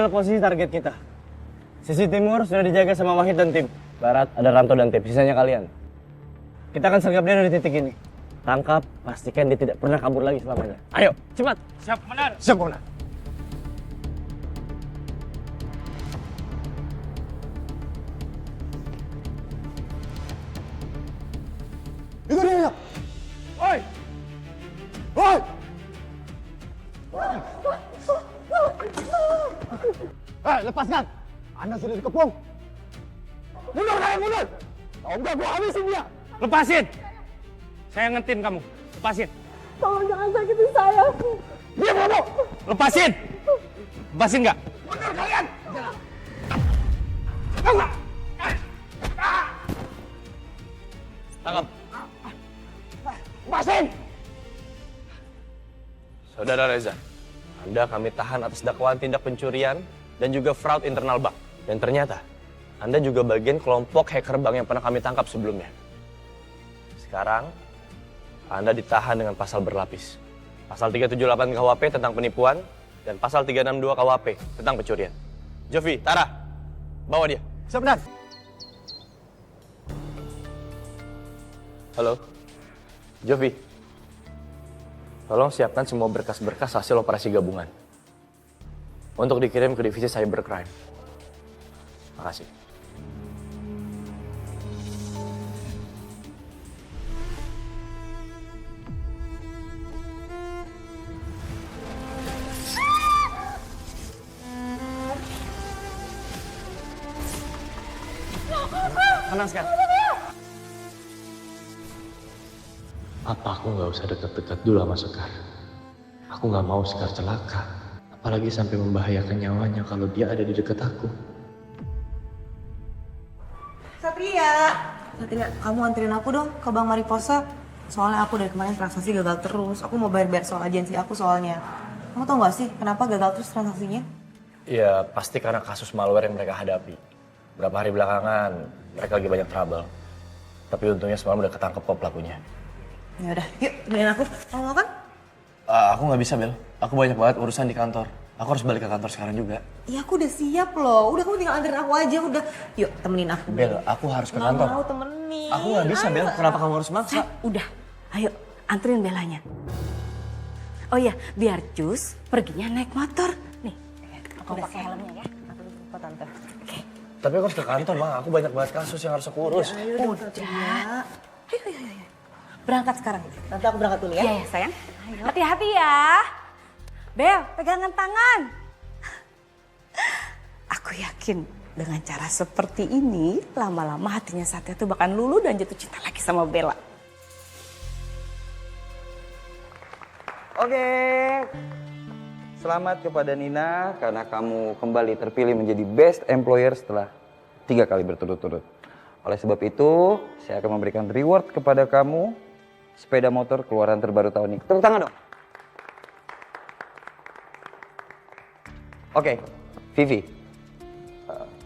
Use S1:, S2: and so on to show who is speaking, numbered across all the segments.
S1: adalah posisi target kita. Sisi timur sudah dijaga sama Wahid dan tim. Barat ada Ranto dan tim, sisanya kalian. Kita akan sergap dia dari titik ini. Tangkap, pastikan dia tidak pernah kabur lagi selamanya. Ayo, cepat!
S2: Siap, Komandan.
S1: Siap, Komandan.
S3: Itu dia!
S2: Oi!
S3: Woi! Lepaskan! Anda sudah dikepung! Mundur kalian, mundur! Kalau enggak, gua habisin dia!
S2: Lepasin! Saya ngetin kamu. Lepasin.
S4: Tolong jangan sakitin saya.
S3: Diam kamu!
S2: Lepasin! Lepasin nggak?
S3: Mundur kalian!
S2: Tangkap.
S3: Lepasin!
S5: Saudara Reza, Anda kami tahan atas dakwaan tindak pencurian dan juga fraud internal bank. Dan ternyata, Anda juga bagian kelompok hacker bank yang pernah kami tangkap sebelumnya. Sekarang, Anda ditahan dengan pasal berlapis. Pasal 378 KUHP tentang penipuan dan pasal 362 KUHP tentang pencurian. Jovi, Tara, bawa dia.
S3: Siap, Dan.
S5: Halo, Jovi. Tolong siapkan semua berkas-berkas hasil operasi gabungan untuk dikirim ke divisi cybercrime. Makasih.
S1: Tenang sekarang.
S6: Apa aku nggak usah dekat-dekat dulu sama Sekar? Aku nggak mau Sekar celaka. Apalagi sampai membahayakan nyawanya kalau dia ada di dekat aku.
S4: Satria, kamu anterin aku dong ke Bank Mariposa. Soalnya aku dari kemarin transaksi gagal terus. Aku mau bayar soal agensi aku soalnya. Kamu tau gak sih kenapa gagal terus transaksinya?
S5: Ya, pasti karena kasus malware yang mereka hadapi. Berapa hari belakangan, mereka lagi banyak trouble. Tapi untungnya semalam udah ketangkep kok pelakunya.
S4: Ya udah, yuk temenin aku. Kamu mau kan?
S5: Aku nggak bisa, Bel. Aku banyak banget urusan di kantor. Aku harus balik ke kantor sekarang juga.
S4: Iya aku udah siap loh. Udah kamu tinggal anterin aku aja udah. Yuk temenin aku.
S5: Bel, aku harus ke
S4: Nggak
S5: kantor.
S4: mau temenin.
S5: Aku nggak bisa, Bel. Kenapa kamu harus maksa?
S7: Udah, ayo anterin Belanya. Oh iya, biar Cus perginya naik motor. Nih, aku pakai helmnya ya.
S4: Aku lupa tante.
S7: Oke.
S5: Tapi aku harus ke kantor, Bang. Aku banyak banget kasus yang harus aku urus.
S7: Udah. Ayo. Berangkat sekarang.
S4: Tante aku berangkat dulu ya.
S7: Iya ya sayang. Hati-hati ya. Bel, pegangan tangan. Aku yakin dengan cara seperti ini, lama-lama hatinya Satya tuh bakal luluh dan jatuh cinta lagi sama Bella.
S8: Oke. Selamat kepada Nina karena kamu kembali terpilih menjadi best employer setelah 3 kali berturut-turut. Oleh sebab itu, saya akan memberikan reward kepada kamu sepeda motor keluaran terbaru tahun ini. Tepuk tangan dong. Oke, Vivi.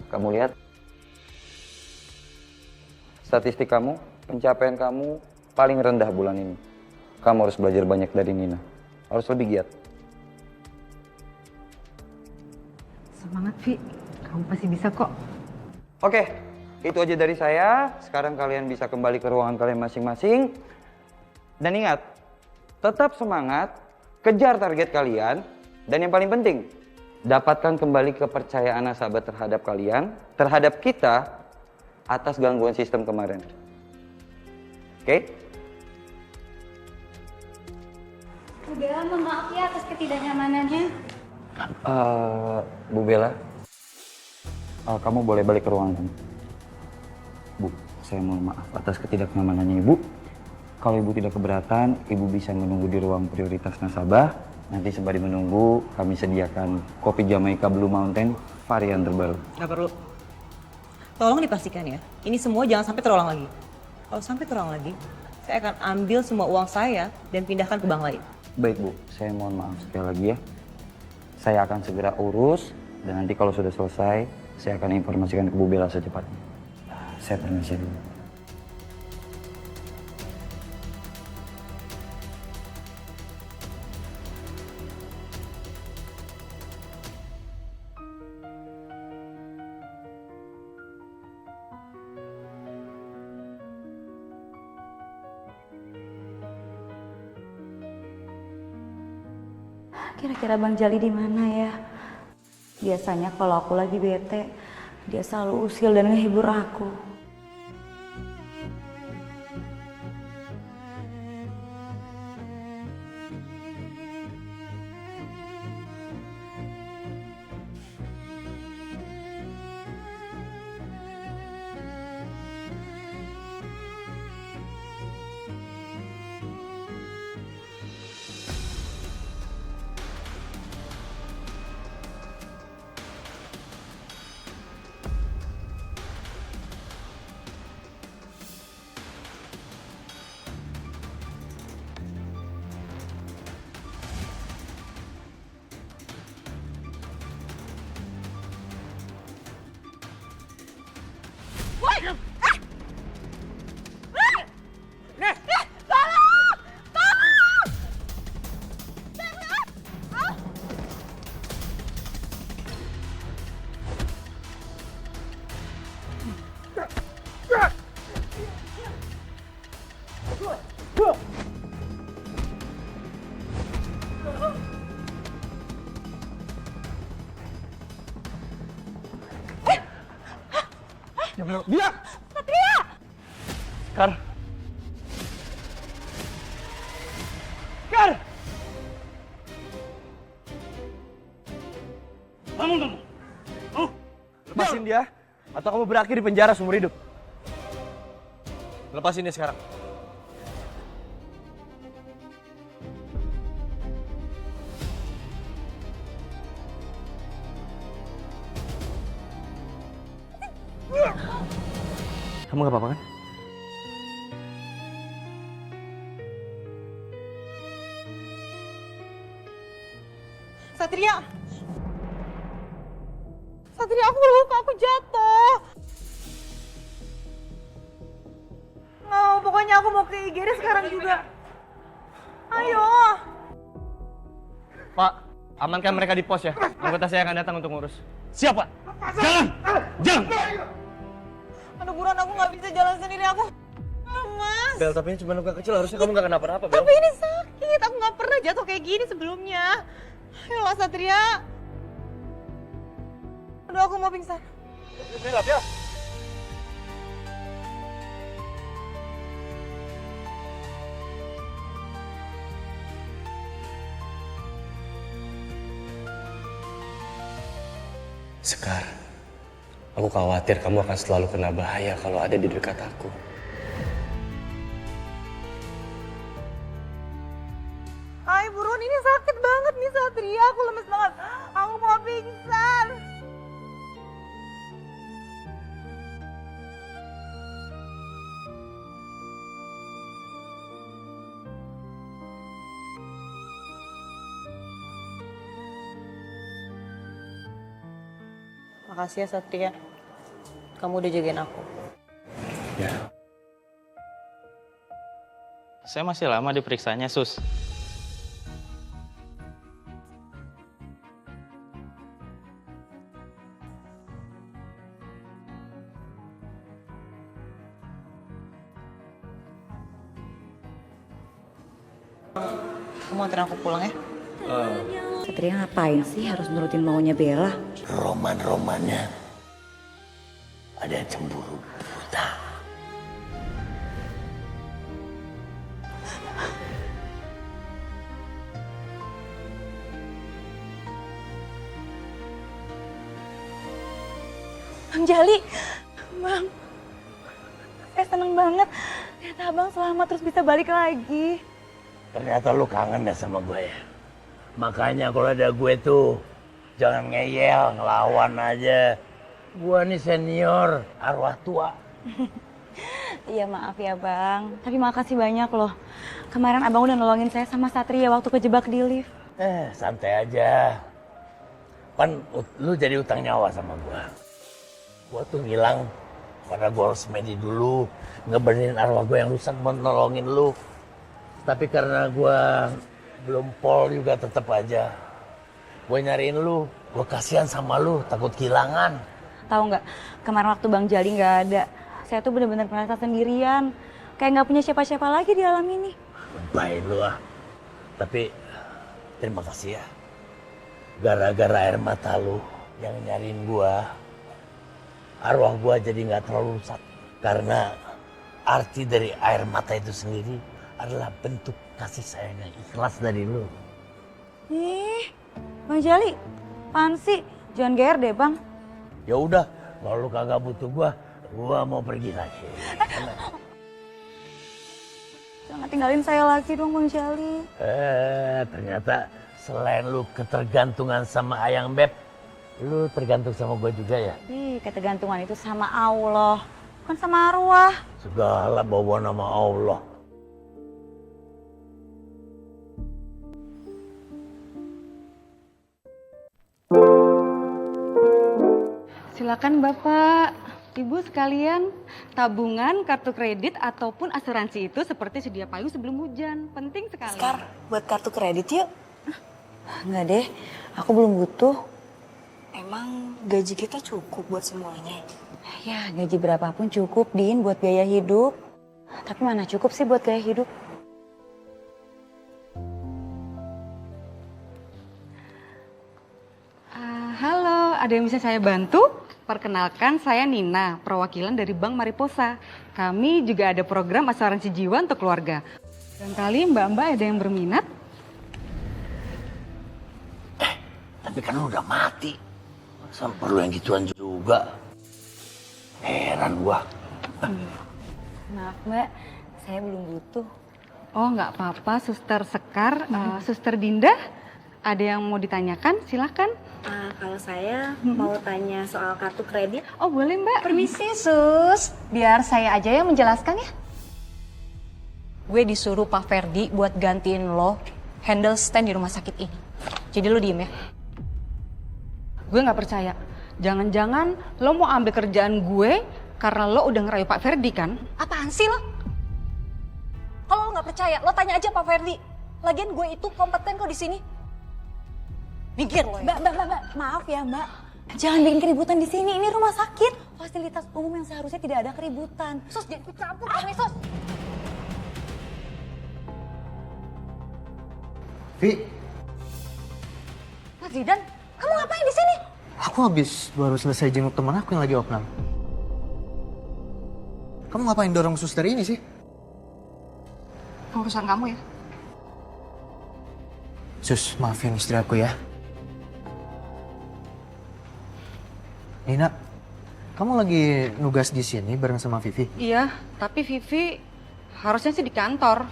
S8: Kamu lihat statistik kamu, pencapaian kamu paling rendah bulan ini. Kamu harus belajar banyak dari Nina. Harus lebih giat.
S9: Semangat, Vi. Kamu pasti bisa kok.
S8: Oke, itu aja dari saya. Sekarang kalian bisa kembali ke ruangan kalian masing-masing. Dan ingat, tetap semangat, kejar target kalian. Dan yang paling penting, dapatkan kembali kepercayaan nasabah terhadap kalian, terhadap kita, atas gangguan sistem kemarin. Oke?
S10: Bella, mohon maaf ya atas ketidaknyamanannya.
S8: Bu Bella, kamu boleh balik ke ruangan. Bu, saya mohon maaf atas ketidaknyamanannya Ibu. Kalau Ibu tidak keberatan, Ibu bisa menunggu di ruang prioritas nasabah. Nanti sembari menunggu, kami sediakan kopi Jamaica Blue Mountain varian terbaru.
S4: Gak perlu. Tolong dipastikan ya, ini semua jangan sampai terulang lagi. Kalau sampai terulang lagi, saya akan ambil semua uang saya dan pindahkan ke bank lain.
S8: Baik Bu, saya mohon maaf sekali lagi ya. Saya akan segera urus dan nanti kalau sudah selesai, saya akan informasikan ke Bu Bella secepatnya. Saya permisi dulu.
S7: Kira-kira Bang Jali di mana ya? Biasanya kalau aku lagi bete, dia selalu usil dan ngehibur aku.
S3: Dia!
S5: Sekar. Sekar!
S2: Bangun kamu. Oh,
S5: Lepasin dia, atau kamu berakhir di penjara seumur hidup. Lepasin dia sekarang. Kamu gak apa-apa kan?
S4: Satria! Satria, aku luka, aku jatuh. Nggak, pokoknya aku mau ke IGD sekarang juga. Ayo.
S5: Pak, amankan mereka di pos ya. Anggota saya akan datang untuk ngurus.
S2: siapa? Jalan! Jalan!
S4: Aduh, buruan, aku nggak bisa jalan sendiri, aku. Mas.
S5: Bel, tapi ini cuma luka kecil, harusnya kamu gak kenapa-napa, Bel.
S4: Tapi ini sakit, aku nggak pernah jatuh kayak gini sebelumnya. Ayolah, Satria. Aduh, aku mau pingsan.
S5: Bel, Bel. Sekar, aku khawatir kamu akan selalu kena bahaya kalau ada di dekat aku.
S4: Hai, buruan, ini sakit banget nih, Satria. Aku lemes banget. Aku mau pingsan. Makasih ya, Satria. Kamu udah jagain aku.
S5: Ya.
S11: Saya masih lama diperiksanya, Sus.
S4: Kamu anterin aku pulang ya?
S7: Satria ngapain sih harus nurutin maunya Bella?
S3: Roman-romannya ada cemburu buta.
S7: Bang Jali, Bang, saya seneng banget. Ternyata Abang selamat terus bisa balik lagi.
S3: Ternyata lu kangen ya sama gue ya. Makanya kalau ada gue tuh jangan ngeyel, ngelawan aja. Gue nih senior, arwah tua.
S7: Iya maaf ya Bang, tapi makasih banyak loh. Kemarin Abang udah nolongin saya sama Satria waktu kejebak di lift.
S3: Santai aja. Kan lu jadi utang nyawa sama gue. Gue tuh ngilang karena gue harus medi dulu. Ngebenerin arwah gue yang rusak buat nolongin lu. Tapi karena gue belum pol juga tetep aja. Gue nyariin lu, gue kasihan sama lu, takut kehilangan.
S7: Tahu nggak, kemarin waktu Bang Jali nggak ada, saya tuh bener-bener merasa sendirian. Kayak nggak punya siapa-siapa lagi di alam ini.
S3: Baik lu ah. Tapi terima kasih ya. gara-gara air mata lu yang nyariin gua, arwah gua jadi nggak terlalu rusak. Karena arti dari air mata itu sendiri adalah bentuk kasih sayang yang ikhlas dari lu.
S7: Ih, Bang Jali, apaan sih? Jangan GR deh, Bang.
S3: Ya udah, kalau lu kagak butuh gua mau pergi lagi.
S7: Jangan tinggalin saya lagi dong, Bang Jali.
S3: Ternyata selain lu ketergantungan sama Ayang Beb, lu tergantung sama gua juga ya?
S7: Ih, ketergantungan itu sama Allah, bukan sama arwah.
S3: Segala bawa nama Allah.
S9: Silakan Bapak, Ibu sekalian, tabungan, kartu kredit ataupun asuransi itu seperti sedia payung sebelum hujan. Penting sekali.
S4: Sekar, buat kartu kredit yuk. Enggak deh, aku belum butuh. Emang gaji kita cukup buat semuanya?
S7: Ya, gaji berapapun cukup, Din, buat biaya hidup. Tapi mana cukup sih buat gaya hidup?
S9: Halo, ada yang bisa saya bantu? Perkenalkan, saya Nina, perwakilan dari Bank Mariposa. Kami juga ada program asuransi jiwa untuk keluarga. Barangkali mbak-mbak ada yang berminat?
S3: Tapi kan lu udah mati. Masa perlu yang gituan juga? Heran gua.
S7: Maaf Mbak, saya belum butuh.
S9: Oh nggak apa-apa, Suster Sekar, Suster Dinda, ada yang mau ditanyakan? Silakan.
S7: Kalau saya mau tanya soal kartu kredit.
S9: Oh boleh Mbak.
S7: Permisi Sus, biar saya aja yang menjelaskan ya. Gue disuruh Pak Ferdi buat gantiin lo handle stand di rumah sakit ini. Jadi lo diem ya.
S9: Gue nggak percaya. Jangan-jangan lo mau ambil kerjaan gue karena lo udah ngerayu Pak Ferdi kan?
S7: Apaan sih lo? Kalau lo nggak percaya, lo tanya aja Pak Ferdi. Lagian gue itu kompeten kok di sini. Mikir lo ya. Mbak, maaf ya Mbak. Jangan bikin keributan di sini. Ini rumah sakit, fasilitas umum yang seharusnya tidak ada keributan. Sus, jangan ikut campur kamu, Sus.
S12: Vi,
S7: Mas Zidan, kamu ngapain di sini?
S12: aku habis baru selesai jenguk teman aku yang lagi opnam. Kamu ngapain dorong suster ini sih?
S9: Urusan kamu ya.
S12: Sus, maafin istri aku ya. Nina, kamu lagi nugas di sini bareng sama Vivi?
S9: Iya, tapi Vivi harusnya sih di kantor.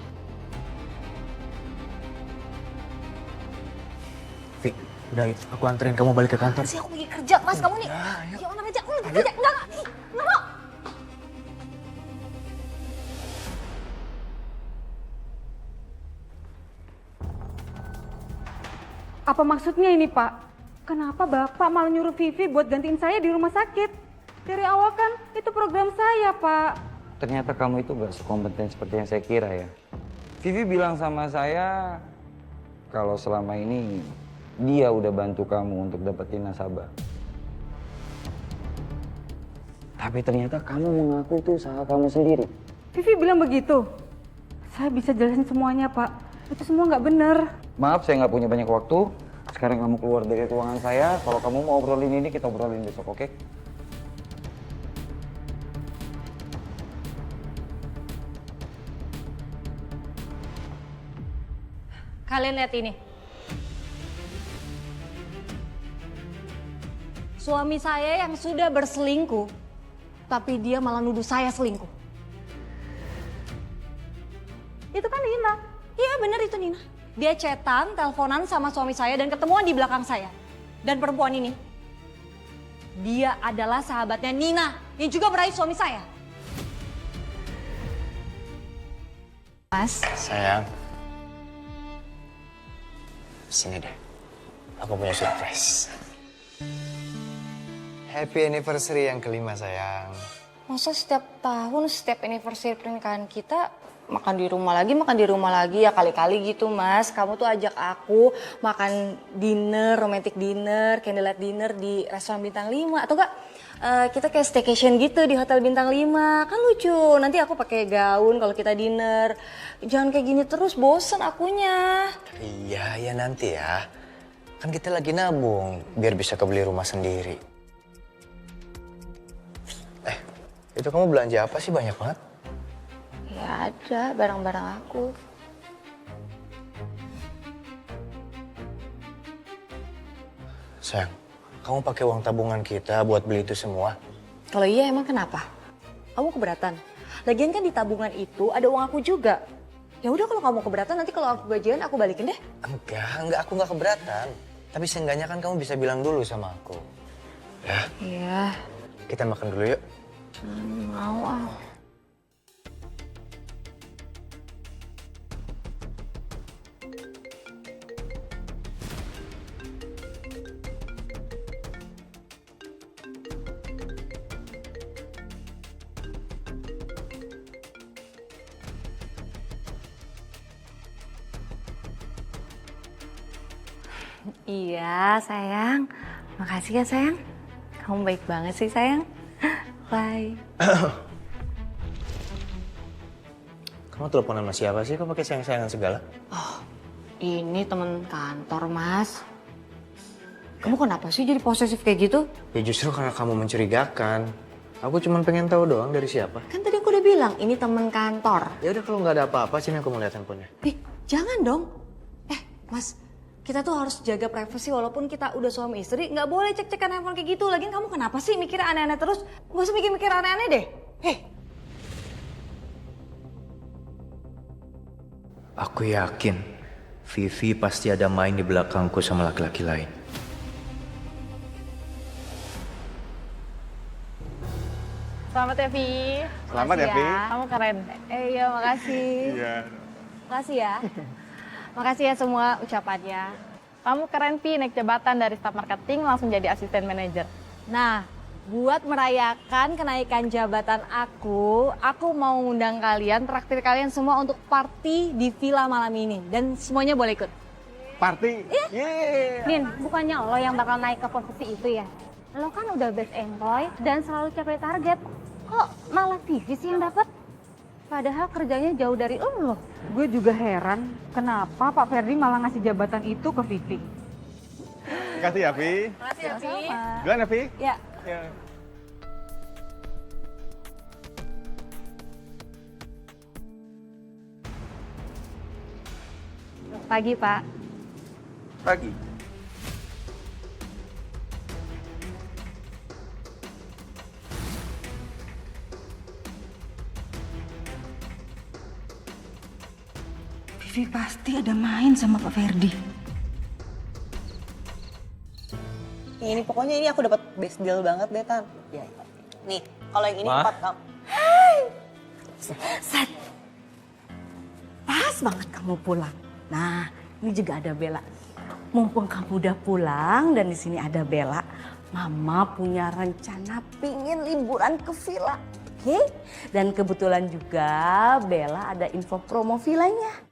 S12: Vi, udah aku anterin kamu balik ke kantor.
S7: Sih aku lagi kerja, Mas. Kamu nih. Ya orang aja, aku lagi kerja. Enggak. Enggak mau.
S9: Apa maksudnya ini Pak? Kenapa Bapak malah nyuruh Vivi buat gantiin saya di rumah sakit? Dari awal kan itu program saya Pak.
S8: Ternyata kamu itu gak sekompeten seperti yang saya kira ya. Vivi bilang sama saya kalau selama ini dia udah bantu kamu untuk dapetin nasabah. Tapi ternyata kamu mengaku itu usaha kamu sendiri.
S9: Vivi bilang begitu. Saya bisa jelasin semuanya Pak. Itu semua nggak benar.
S8: Maaf, saya nggak punya banyak waktu. Sekarang kamu keluar dari ruangan saya. Kalau kamu mau obrolin ini, kita obrolin besok, oke?
S7: Kalian lihat ini. Suami saya yang sudah berselingkuh, tapi dia malah nuduh saya selingkuh. Itu kan Nina. Iya bener itu Nina. Dia chatan, teleponan sama suami saya dan ketemuan di belakang saya. Dan perempuan ini, dia adalah sahabatnya Nina yang juga meraih suami saya. Mas.
S6: Sayang. Sini deh. Aku punya surprise. Happy anniversary yang kelima, sayang.
S4: Masa setiap tahun, setiap anniversary pernikahan kita makan di rumah lagi ya kali-kali gitu Mas. Kamu tuh ajak aku makan dinner, romantic dinner, candlelight dinner di restoran bintang 5 atau enggak kita kayak staycation gitu di hotel bintang 5. Kan lucu. Nanti aku pakai gaun kalau kita dinner. Jangan kayak gini terus, bosen akunya.
S6: Iya, ya nanti ya.
S12: Kan kita lagi nabung biar bisa kebeli rumah sendiri. Itu kamu belanja apa sih banyak banget?
S13: Ya ada barang-barang aku.
S12: Sayang, kamu pakai uang tabungan kita buat beli itu semua?
S7: Kalau iya emang kenapa? Kamu keberatan? Lagian kan di tabungan itu ada uang aku juga. Ya udah kalau kamu keberatan nanti kalau aku gajian aku balikin deh.
S12: Enggak, aku nggak keberatan. Tapi seenggaknya kan kamu bisa bilang dulu sama aku. Ya,
S13: Iya.
S12: kita makan dulu yuk.
S13: Mau ah. Iya sayang, makasih ya sayang. Kamu baik banget sih sayang. Bye.
S12: Kamu telepon sama siapa sih? Kok pakai sayang-sayangan segala?
S7: Oh, ini temen kantor mas. Kamu kenapa sih jadi posesif kayak gitu?
S12: Ya justru karena kamu mencurigakan. Aku cuma pengen tahu doang dari siapa.
S7: Kan tadi aku udah bilang ini temen kantor.
S12: Ya udah kalau nggak ada apa-apa sini aku mau lihat handphonenya.
S7: Jangan dong. Mas, kita tuh harus jaga privasi walaupun kita udah suami istri. Nggak boleh cek-cekan handphone kayak gitu. Lagian kamu kenapa sih mikirnya aneh-aneh terus? Nggak usah mikir-mikir aneh-aneh deh.
S14: Aku yakin Vivi pasti ada main di belakangku sama laki-laki lain.
S13: Selamat ya Vi.
S2: Selamat ya, Vi.
S13: Kamu keren. Iya makasih.
S2: Iya.
S13: Makasih ya. Makasih ya semua ucapannya. Kamu keren Vi, naik jabatan dari staf marketing langsung jadi asisten manajer.
S7: Nah, buat merayakan kenaikan jabatan aku mau ngundang kalian, traktir kalian semua untuk party di villa malam ini. Dan semuanya boleh ikut.
S2: Party?
S10: Yeah. Din, bukannya lo yang bakal naik ke posisi itu ya? Lo kan udah best employee dan selalu capai target. Kok malah Vivi sih yang dapat? Padahal kerjanya jauh dari lo.
S9: Gue juga heran kenapa Pak Ferdi malah ngasih jabatan itu ke Vivi.
S2: Makasih ya, Vi.
S7: Makasih ya, Vi.
S2: Duluan ya, Vi.
S7: Ya.
S2: Ya.
S13: Pagi Pak.
S3: Pagi.
S9: Vivi pasti ada main sama Pak Ferdi.
S4: Ini pokoknya ini aku dapat best deal banget deh, Tan. Nih, kalau yang ini
S5: Ma?
S4: 4 kamu.
S7: Sat, pas banget kamu pulang. Nah, ini juga ada Bella. Mumpung kamu udah pulang dan di sini ada Bella, Mama punya rencana pingin liburan ke villa, oke? Dan kebetulan juga Bella ada info promo villanya.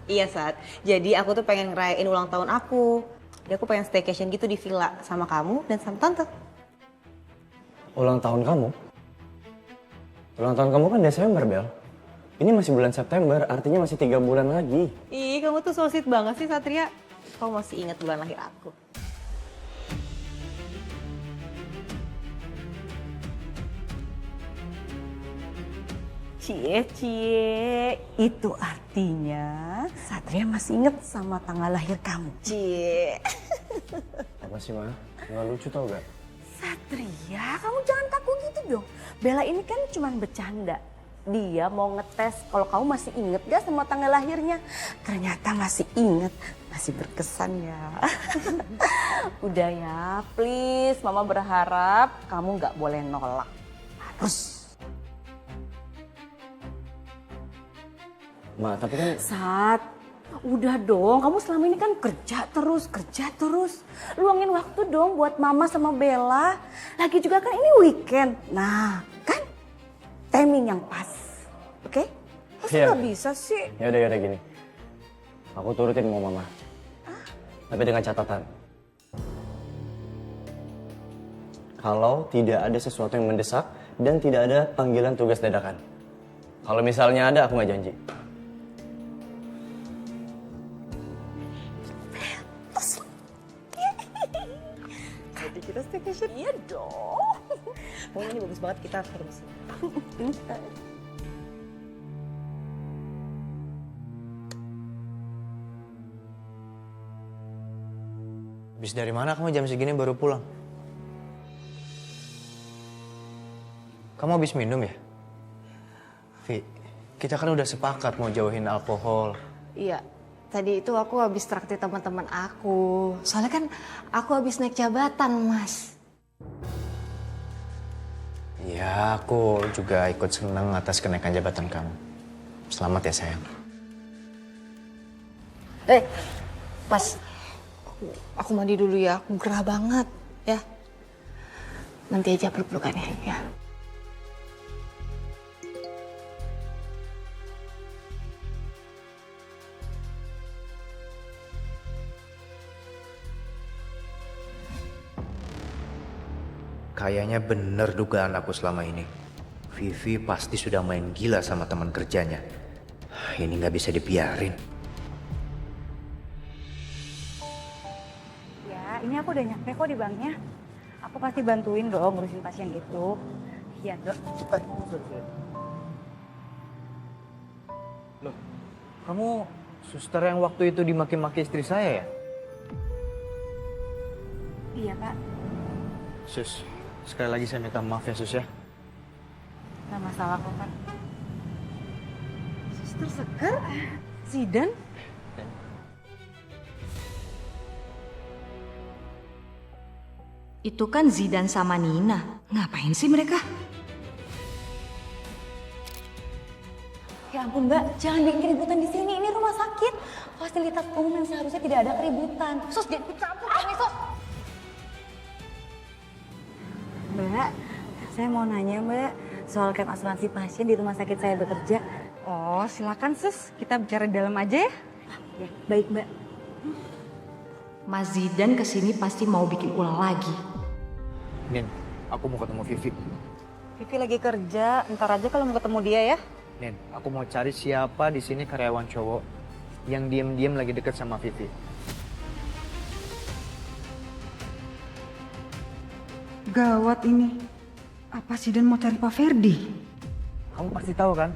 S4: Iya, Sat. Jadi aku tuh pengen ngerayain ulang tahun aku. Jadi aku pengen staycation gitu di villa sama kamu dan sama tante.
S1: Ulang tahun kamu? Ulang tahun kamu kan Desember, Bel. Ini masih bulan September, artinya masih 3 bulan lagi.
S4: Ih, kamu tuh so sweet banget sih, Satria. Kamu masih ingat bulan lahir aku.
S7: Cie, itu artinya Satria masih inget sama tanggal lahir kamu. Cie.
S1: Apa sih, Ma? Nggak lucu tau gak?
S7: Satria, kamu jangan kaku gitu dong. Bella ini kan cuma bercanda. Dia mau ngetes kalau kamu masih inget gak sama tanggal lahirnya. Ternyata masih inget, masih berkesan ya. Udah ya, please. Mama berharap kamu gak boleh nolak. Harus.
S1: Ma, tapi kan...
S7: Sat, udah dong. Kamu selama ini kan kerja terus. Luangin waktu dong buat Mama sama Bella. Lagi juga kan ini weekend. Nah, kan timing yang pas. Oke? Masa
S1: Iya.
S7: nggak bisa sih?
S1: Yaudah gini. Aku turutin mau Mama. Tapi dengan catatan. Kalau tidak ada sesuatu yang mendesak dan tidak ada panggilan tugas dadakan. Kalau misalnya ada, aku nggak janji.
S4: pokoknya ini bagus banget, kita harus terus.
S14: Habis dari mana kamu jam segini baru pulang? Kamu habis minum ya? Vi, kita kan udah sepakat mau jauhin alkohol.
S7: Iya, tadi itu aku habis traktir teman-teman aku. Soalnya kan aku habis naik jabatan, Mas.
S14: Iya, aku juga ikut senang atas kenaikan jabatan kamu. Selamat ya sayang.
S7: Mas, aku mandi dulu ya, aku gerah banget ya. Nanti aja peluk-pelukannya ya.
S14: Kayaknya bener dugaan aku selama ini. Vivi pasti sudah main gila sama teman kerjanya. Ini nggak bisa dibiarin.
S9: Ya, ini aku udah nyampe kok di banknya. Aku pasti bantuin dong ngurusin pasien gitu. Iya, Dok.
S12: Cepat. Loh, kamu suster yang waktu itu dimaki-maki istri saya ya?
S9: Iya, Pak.
S12: Sus, sekali lagi saya minta maaf ya Sus ya.
S9: Nggak masalah kok, Pak. Suster Sekar? Zidan?
S7: Itu kan Zidan sama Nina. Ngapain sih mereka? Ya ampun, Mbak, jangan bikin keributan di sini. Ini rumah sakit. Fasilitas umum yang seharusnya tidak ada keributan. Sus, jangan ikut campur dong, Sus.
S9: Mbak, saya mau nanya, Mbak, soal klaim asuransi pasien di rumah sakit saya bekerja. Oh, silakan, Sus. Kita bicara di dalam aja ya. Ya, baik, Mbak.
S7: Mas Zidan kesini pasti mau bikin ulah lagi.
S12: Nin, aku mau ketemu Vivi.
S9: Vivi lagi kerja, ntar aja kalau mau ketemu dia ya.
S12: Nin, aku mau cari siapa di sini karyawan cowok yang diam-diam lagi deket sama Vivi.
S9: Gawat ini. Apa Zidan mau cari Pak Ferdi?
S12: Kamu pasti tahu kan?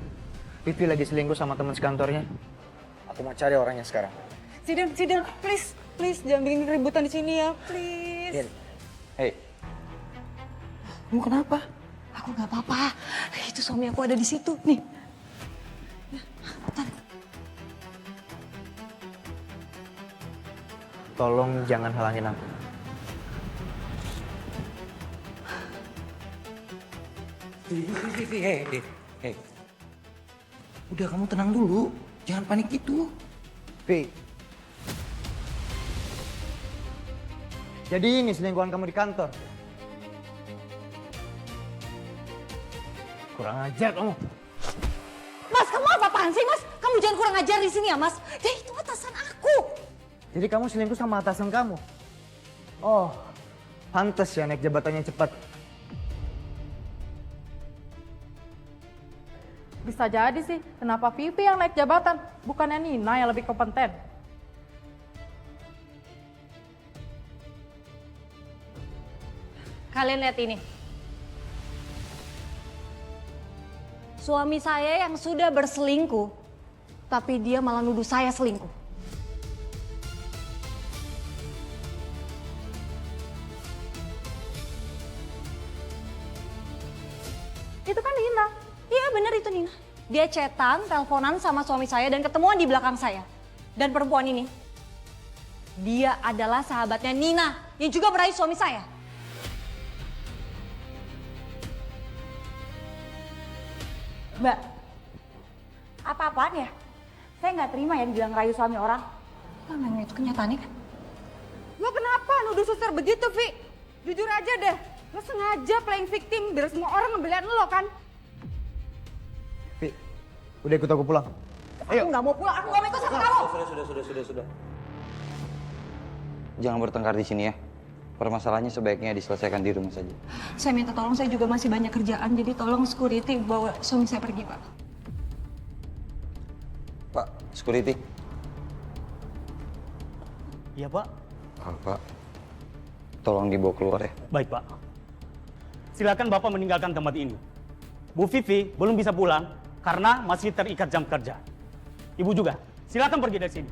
S12: Vivi lagi selingkuh sama teman sekantornya. Aku mau cari orangnya sekarang.
S9: Zidan, please jangan bikin keributan di sini ya, please.
S12: Nin, hey.
S9: Kamu kenapa? Aku nggak apa-apa. Itu suami aku ada di situ, nih.
S12: Tolong jangan halangin aku.
S8: Hei. Udah kamu tenang dulu, jangan panik gitu.
S12: Vi. Jadi ini selingkuhan kamu di kantor. Kurang ajar kamu.
S7: Mas, kamu apa-apaan sih, Mas? Kamu jangan kurang ajar di sini ya, Mas. Dia itu atasan aku.
S12: Jadi kamu selingkuh sama atasan kamu? Oh, pantes ya naik jabatannya cepat.
S13: Bisa jadi sih, kenapa Vivi yang naik jabatan, bukannya Nina yang lebih kompeten?
S7: Kalian lihat ini. Suami saya yang sudah berselingkuh, tapi dia malah nuduh saya selingkuh.
S13: Itu kan Nina.
S7: Iya bener itu Nina. Dia chatan, teleponan sama suami saya dan ketemuan di belakang saya. Dan perempuan ini, dia adalah sahabatnya Nina yang juga merayu suami saya.
S9: Mbak, apa-apaan ya? Saya nggak terima ya dibilang rayu suami orang.
S7: Nah, memang itu kenyataannya kan?
S9: Lo kenapa nuduh suster begitu, Vi? Jujur aja deh, lo sengaja playing victim biar semua orang ngebelain lo kan?
S12: Vi, udah ikut aku pulang.
S7: Aku nggak mau pulang, aku nggak mau ikut sama kamu.
S8: Sudah. Jangan bertengkar di sini ya. Permasalahannya sebaiknya diselesaikan di rumah saja.
S7: Saya minta tolong, saya juga masih banyak kerjaan, jadi tolong security bawa suami saya pergi, Pak.
S8: Pak, security.
S12: Iya, Pak.
S8: Pak, tolong dibawa keluar ya.
S12: Baik, Pak.
S2: silakan Bapak meninggalkan tempat ini. Bu Vivi belum bisa pulang karena masih terikat jam kerja. Ibu juga, silakan pergi dari sini.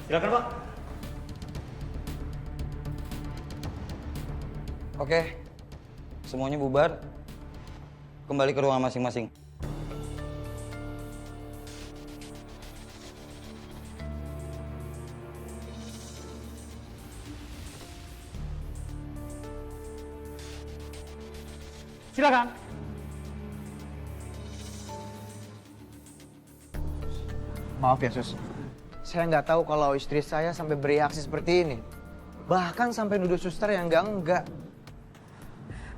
S2: Silakan Pak.
S8: Oke, semuanya bubar. Kembali ke ruangan masing-masing.
S2: Silakan.
S12: Maaf ya sus, saya nggak tahu kalau istri saya sampai bereaksi seperti ini. Bahkan sampai nuduh suster yang enggak.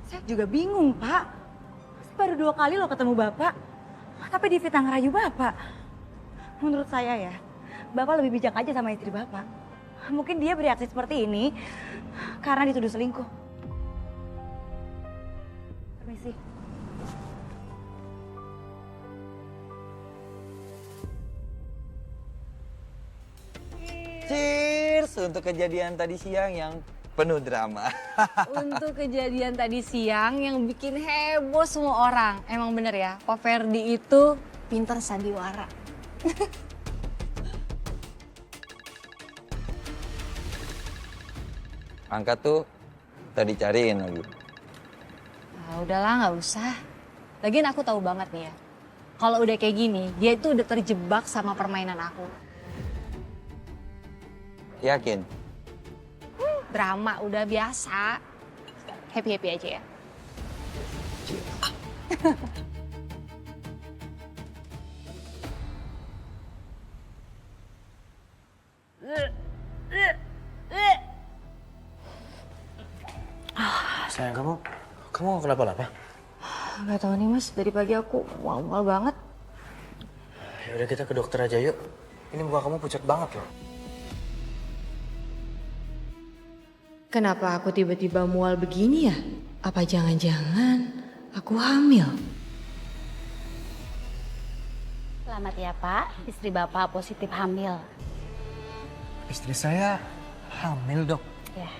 S7: Saya juga bingung, Pak. Baru 2 kali lo ketemu Bapak, tapi difitnah ngerayu Bapak. Menurut saya ya, Bapak lebih bijak aja sama istri Bapak. Mungkin dia bereaksi seperti ini karena dituduh selingkuh. Permisi.
S8: Cheers untuk kejadian tadi siang yang penuh drama.
S15: Untuk kejadian tadi siang yang bikin heboh semua orang. Emang bener ya, Pak Ferdi itu pintar sandiwara.
S8: Angkat tuh tadi cariin lagi.
S15: Nah, udahlah nggak usah. Lagian aku tahu banget nih ya. Kalau udah kayak gini, dia itu udah terjebak sama permainan aku.
S8: Yakin?
S15: Drama udah biasa. Happy-happy aja ya.
S6: Sayang, kamu kenapa-napa?
S15: Gak tahu nih mas, dari pagi aku mual-mual banget.
S6: Ya udah kita ke dokter aja yuk. Ini muka kamu pucat banget loh.
S16: Kenapa aku tiba-tiba mual begini ya? Apa jangan-jangan aku hamil?
S10: Selamat ya Pak, istri Bapak positif hamil.
S12: Istri saya hamil, Dok.
S10: Ya.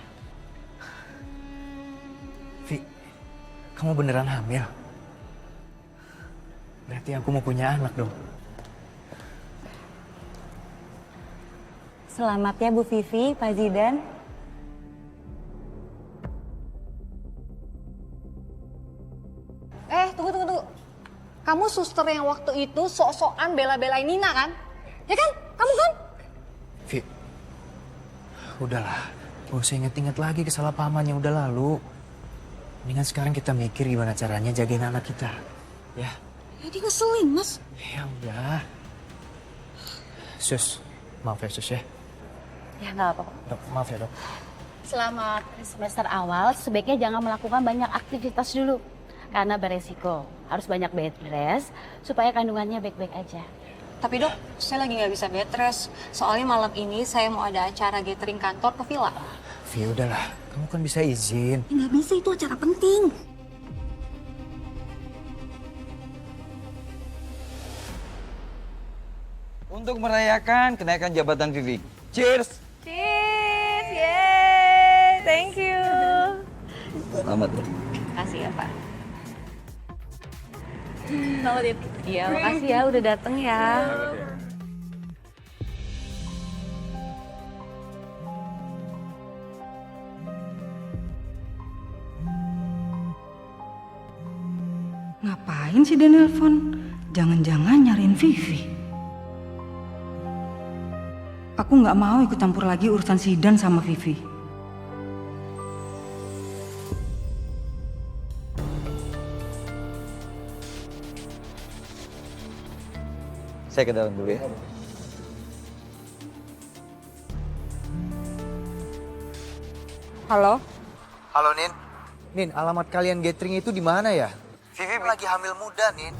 S12: Vi, kamu beneran hamil? Berarti aku mau punya anak dong.
S7: Selamat ya Bu Vivi, Pak Zidan.
S15: Tunggu. Kamu suster yang waktu itu sok-sokan bela-belain Nina kan? Ya kan? Kamu kan?
S12: Vi, udahlah. Gak usah inget-inget lagi kesalahpahaman yang udah lalu. Mendingan sekarang kita mikir gimana caranya jagain anak kita. Ya?
S15: Ya dia ngeselin, Mas.
S12: Ya udah. Sus, maaf ya Sus ya.
S10: Ya nggak apa-apa.
S12: Dok, maaf ya Dok.
S10: Selama semester awal sebaiknya jangan melakukan banyak aktivitas dulu. Karena beresiko. Harus banyak bed rest supaya kandungannya baik-baik aja.
S7: Tapi dok, saya lagi nggak bisa bed rest. Soalnya malam ini saya mau ada acara gathering kantor ke villa.
S12: Vi, udahlah. Kamu kan bisa izin.
S7: Nggak bisa, itu acara penting.
S8: Untuk merayakan kenaikan jabatan Vivi. Cheers!
S15: Cheers, yeay, thank you.
S8: Selamat ya.
S15: Makasih ya Pak. Selamat ya. Iya, makasih ya udah dateng ya.
S9: Ngapain sih dia nelpon? Jangan-jangan nyariin Vivi. Aku nggak mau ikut campur lagi urusan Zidan sama Vivi.
S8: Saya ke dalam dulu ya.
S9: Halo?
S12: Halo Nin. Nin, alamat kalian gathering itu di mana ya? Vivi lagi hamil muda, Nin.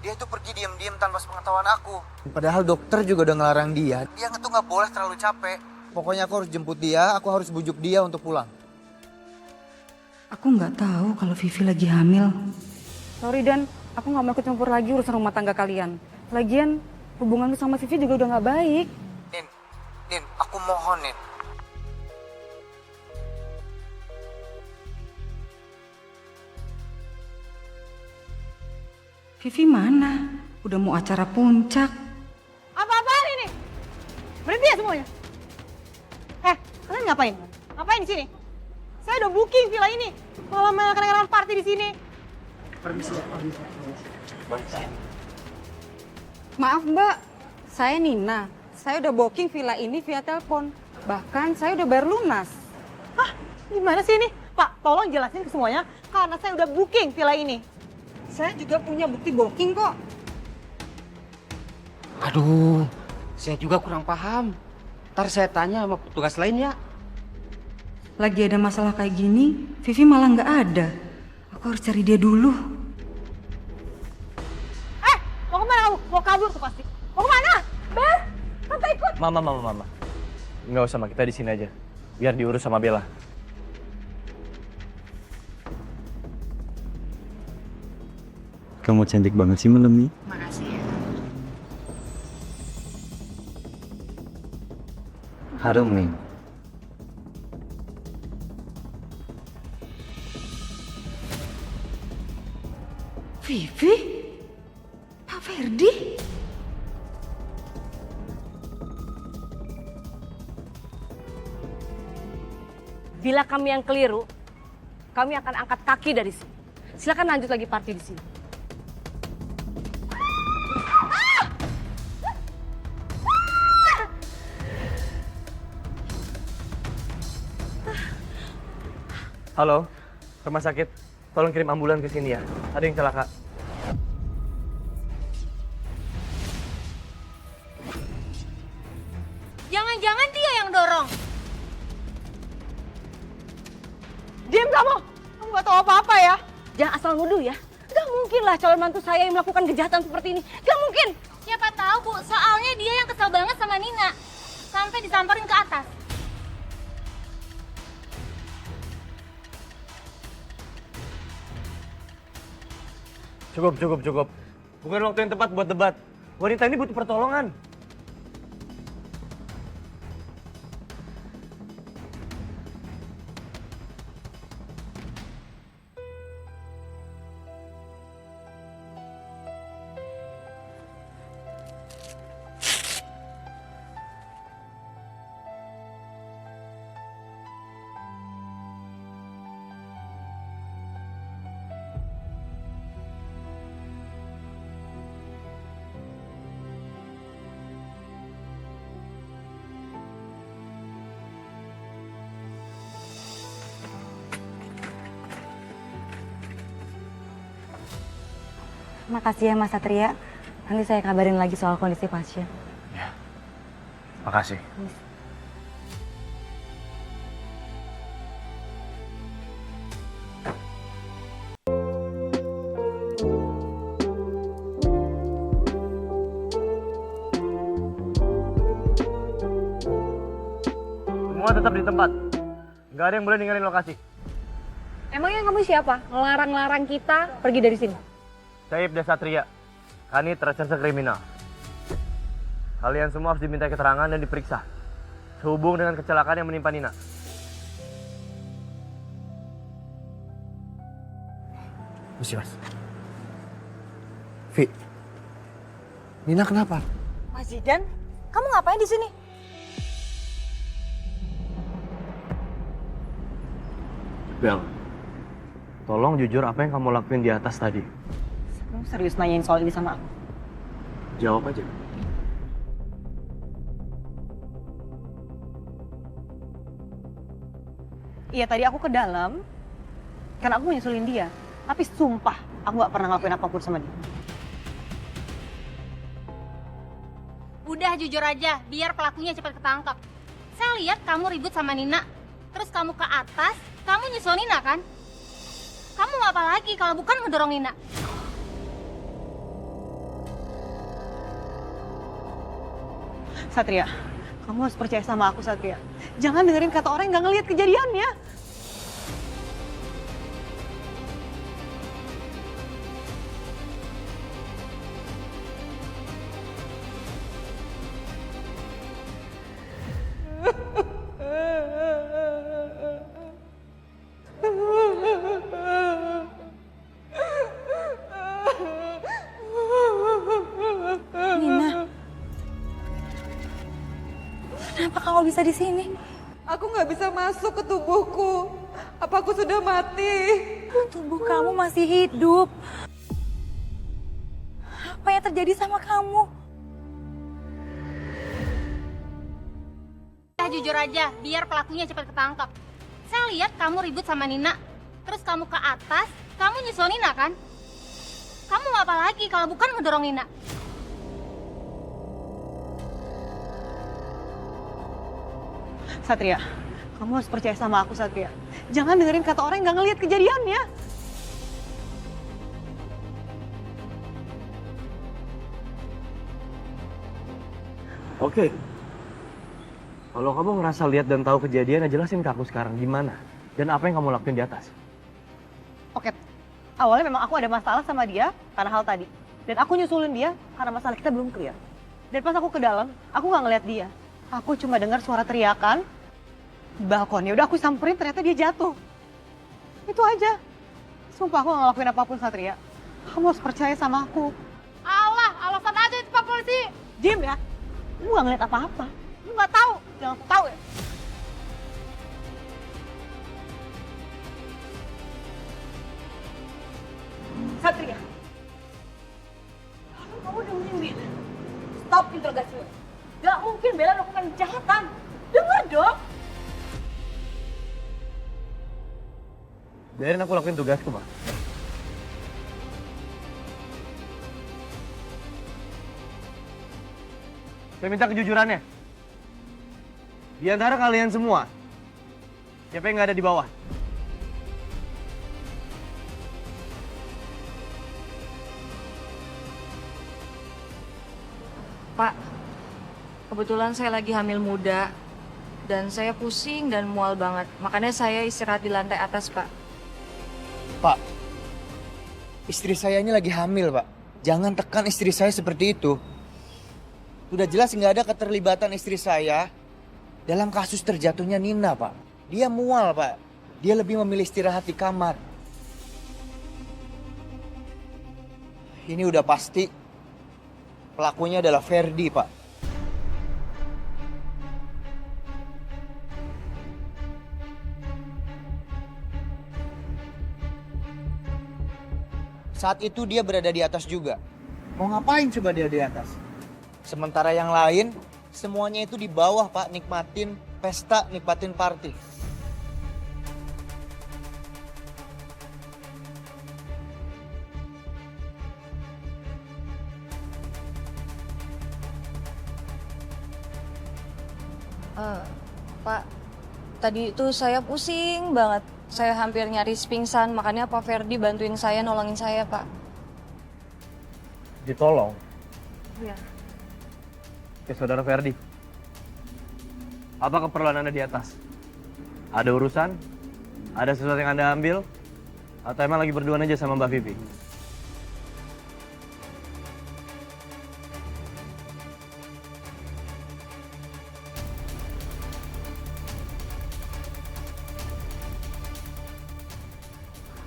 S12: Dia tuh pergi diam-diam tanpa sepengetahuan aku. Padahal dokter juga udah ngelarang dia. Dia tuh nggak boleh terlalu capek. Pokoknya aku harus jemput dia, aku harus bujuk dia untuk pulang.
S9: Aku nggak tahu kalau Vivi lagi hamil. Sorry Dan, aku nggak mau ikut campur lagi urusan rumah tangga kalian. Lagian hubunganku sama Vivi juga udah nggak baik.
S12: Nin, aku mohon Nin.
S9: Vivi mana? Udah mau acara puncak.
S4: Apa-apaan ini? Berhenti ya semuanya. Kalian ngapain? Ngapain di sini? Saya udah booking villa ini. Malah malah kenangan party di sini.
S9: Permisi. Maaf Mbak, saya Nina. Saya udah booking villa ini via telepon. Bahkan saya udah bayar lunas.
S4: Hah? Gimana sih ini? Pak, tolong jelasin ke semuanya. Karena saya udah booking villa ini.
S9: Saya juga punya bukti booking kok.
S17: Aduh, saya juga kurang paham. Ntar saya tanya sama petugas lain ya.
S9: Lagi ada masalah kayak gini, Vivi malah nggak ada. Aku harus cari dia dulu.
S4: Mau kemana kamu? Mau kabur tuh pasti. Mau kemana? Bel, tante ikut.
S5: Mama. Nggak usah, Ma. Kita di sini aja. Biar diurus sama Bella.
S18: Kamu cantik banget sih malam ini.
S15: Makasih ya.
S18: Harum nih.
S9: Vivi? Pak Ferdi?
S7: Bila kami yang keliru, kami akan angkat kaki dari sini. Silakan lanjut lagi party di sini.
S5: Halo, rumah sakit. Tolong kirim ambulan ke sini ya. Ada yang celaka.
S10: Jangan-jangan dia yang dorong.
S4: Diam kamu! Kamu gak tahu apa-apa ya?
S7: Jangan asal nuduh ya. Gak mungkin lah calon mantu saya yang melakukan kejahatan seperti ini. Gak mungkin.
S10: Siapa tahu Bu, soalnya dia yang kesel banget sama Nina. Sampai disamperin ke atas.
S5: Cukup. Bukan waktu yang tepat buat debat. Wanita ini butuh pertolongan.
S4: Makasih ya Mas Satria. Nanti saya kabarin lagi soal kondisi pasien.
S5: Makasih. Semua tetap di tempat. Nggak ada yang boleh ninggalin lokasi.
S7: Emangnya kamu siapa? Ngelarang-larang kita pergi dari sini?
S5: Saya Ibda Satria, Kanit Reserse Kriminal. Kalian semua harus diminta keterangan dan diperiksa sehubung dengan kecelakaan yang menimpa Nina.
S12: Mesti Mas. Vi, Nina kenapa?
S7: Mas Zidan, kamu ngapain di sini?
S5: Bel, tolong jujur apa yang kamu lakuin di atas tadi.
S4: Kamu serius nanyain soal ini sama aku?
S5: Jawab aja.
S4: Iya, tadi aku ke dalam karena aku nyusulin dia. Tapi sumpah, aku gak pernah ngelakuin apapun sama dia.
S10: Udah jujur aja, biar pelakunya cepat ketangkap. Saya lihat kamu ribut sama Nina, terus kamu ke atas, kamu nyusul Nina kan? Kamu mau apa lagi kalau bukan ngedorong Nina?
S4: Satria, kamu harus percaya sama aku, Satria. Jangan dengerin kata orang yang gak ngeliat kejadiannya.
S7: lo bisa di sini?
S4: Aku nggak bisa masuk ke tubuhku. Apa aku sudah mati?
S7: Tubuh kamu masih hidup. Apa yang terjadi sama kamu?
S10: Ya jujur aja, biar pelakunya cepat ketangkap. Saya lihat kamu ribut sama Nina, terus kamu ke atas, kamu nyusul Nina kan? Kamu mau apa lagi kalau bukan ngedorong Nina?
S4: Satria, kamu harus percaya sama aku, Satria. Jangan dengerin kata orang yang nggak ngelihat kejadiannya.
S5: Oke. Kalau kamu ngerasa lihat dan tahu kejadian, jelasin ke aku sekarang gimana dan apa yang kamu lakuin di atas.
S4: Oke, awalnya memang aku ada masalah sama dia karena hal tadi. Dan aku nyusulin dia karena masalah kita belum clear. Dan pas aku ke dalam, aku nggak ngeliat dia. Aku cuma dengar suara teriakan di balkon. Ya udah aku samperin, ternyata dia jatuh. Itu aja. Sumpah aku nggak ngelakuin apapun, Satria. Kamu harus percaya sama aku.
S10: Alah, alasan aja itu Pak Polisi.
S4: Jim ya, lu nggak ngeliat apa-apa. Lu nggak tahu, jangan tahu ya. Satria, kamu dengerin Bella. Stop interogasi. Gak mungkin Bella melakukan kejahatan. Dengar dong.
S5: Biarin aku lakuin tugasku, Pak. Saya minta kejujurannya. Di antara kalian semua, siapa yang nggak ada di bawah?
S16: Pak, kebetulan saya lagi hamil muda dan saya pusing dan mual banget. Makanya saya istirahat di lantai atas, Pak.
S12: Pak, istri saya ini lagi hamil, Pak. Jangan tekan istri saya seperti itu. Udah jelas nggak ada keterlibatan istri saya dalam kasus terjatuhnya Nina, Pak. Dia mual, Pak. Dia lebih memilih istirahat di kamar. Ini udah pasti pelakunya adalah Ferdi, Pak. Saat itu dia berada di atas juga. Mau ngapain coba dia di atas? Sementara yang lain, semuanya itu di bawah, Pak. Nikmatin pesta, nikmatin party.
S16: Pak, tadi itu saya pusing banget. Saya hampir nyaris pingsan, makanya Pak Ferdi bantuin saya, nolongin saya, Pak.
S5: Ditolong
S16: Iya.
S5: ke saudara Ferdi. Apa keperluan Anda di atas? Ada urusan? Ada sesuatu yang Anda ambil? Atau emang lagi berduaan aja sama Mbak Vivi?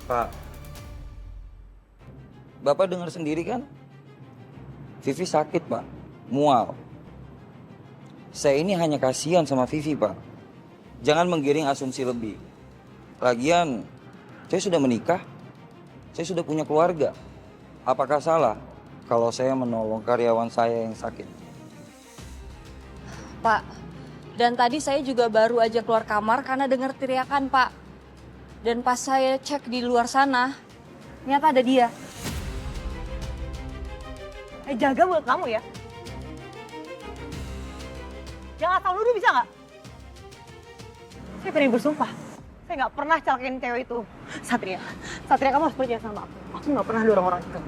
S8: Pak, Bapak dengar sendiri kan? Vivi sakit, Pak. Mual. Saya ini hanya kasihan sama Vivi, Pak. Jangan menggiring asumsi lebih. Lagian, saya sudah menikah. Saya sudah punya keluarga. Apakah salah kalau saya menolong karyawan saya yang sakit?
S16: Pak, dan tadi saya juga baru aja keluar kamar karena dengar teriakan, Pak. Dan pas saya cek di luar sana, ternyata ada dia.
S4: Jaga mulut kamu ya. Jangan asal nuduh, bisa nggak? Saya pengen bersumpah. Saya nggak pernah celakain cewek itu. Satria, Satria kamu harus percaya sama aku. Aku nggak pernah dorong orang itu.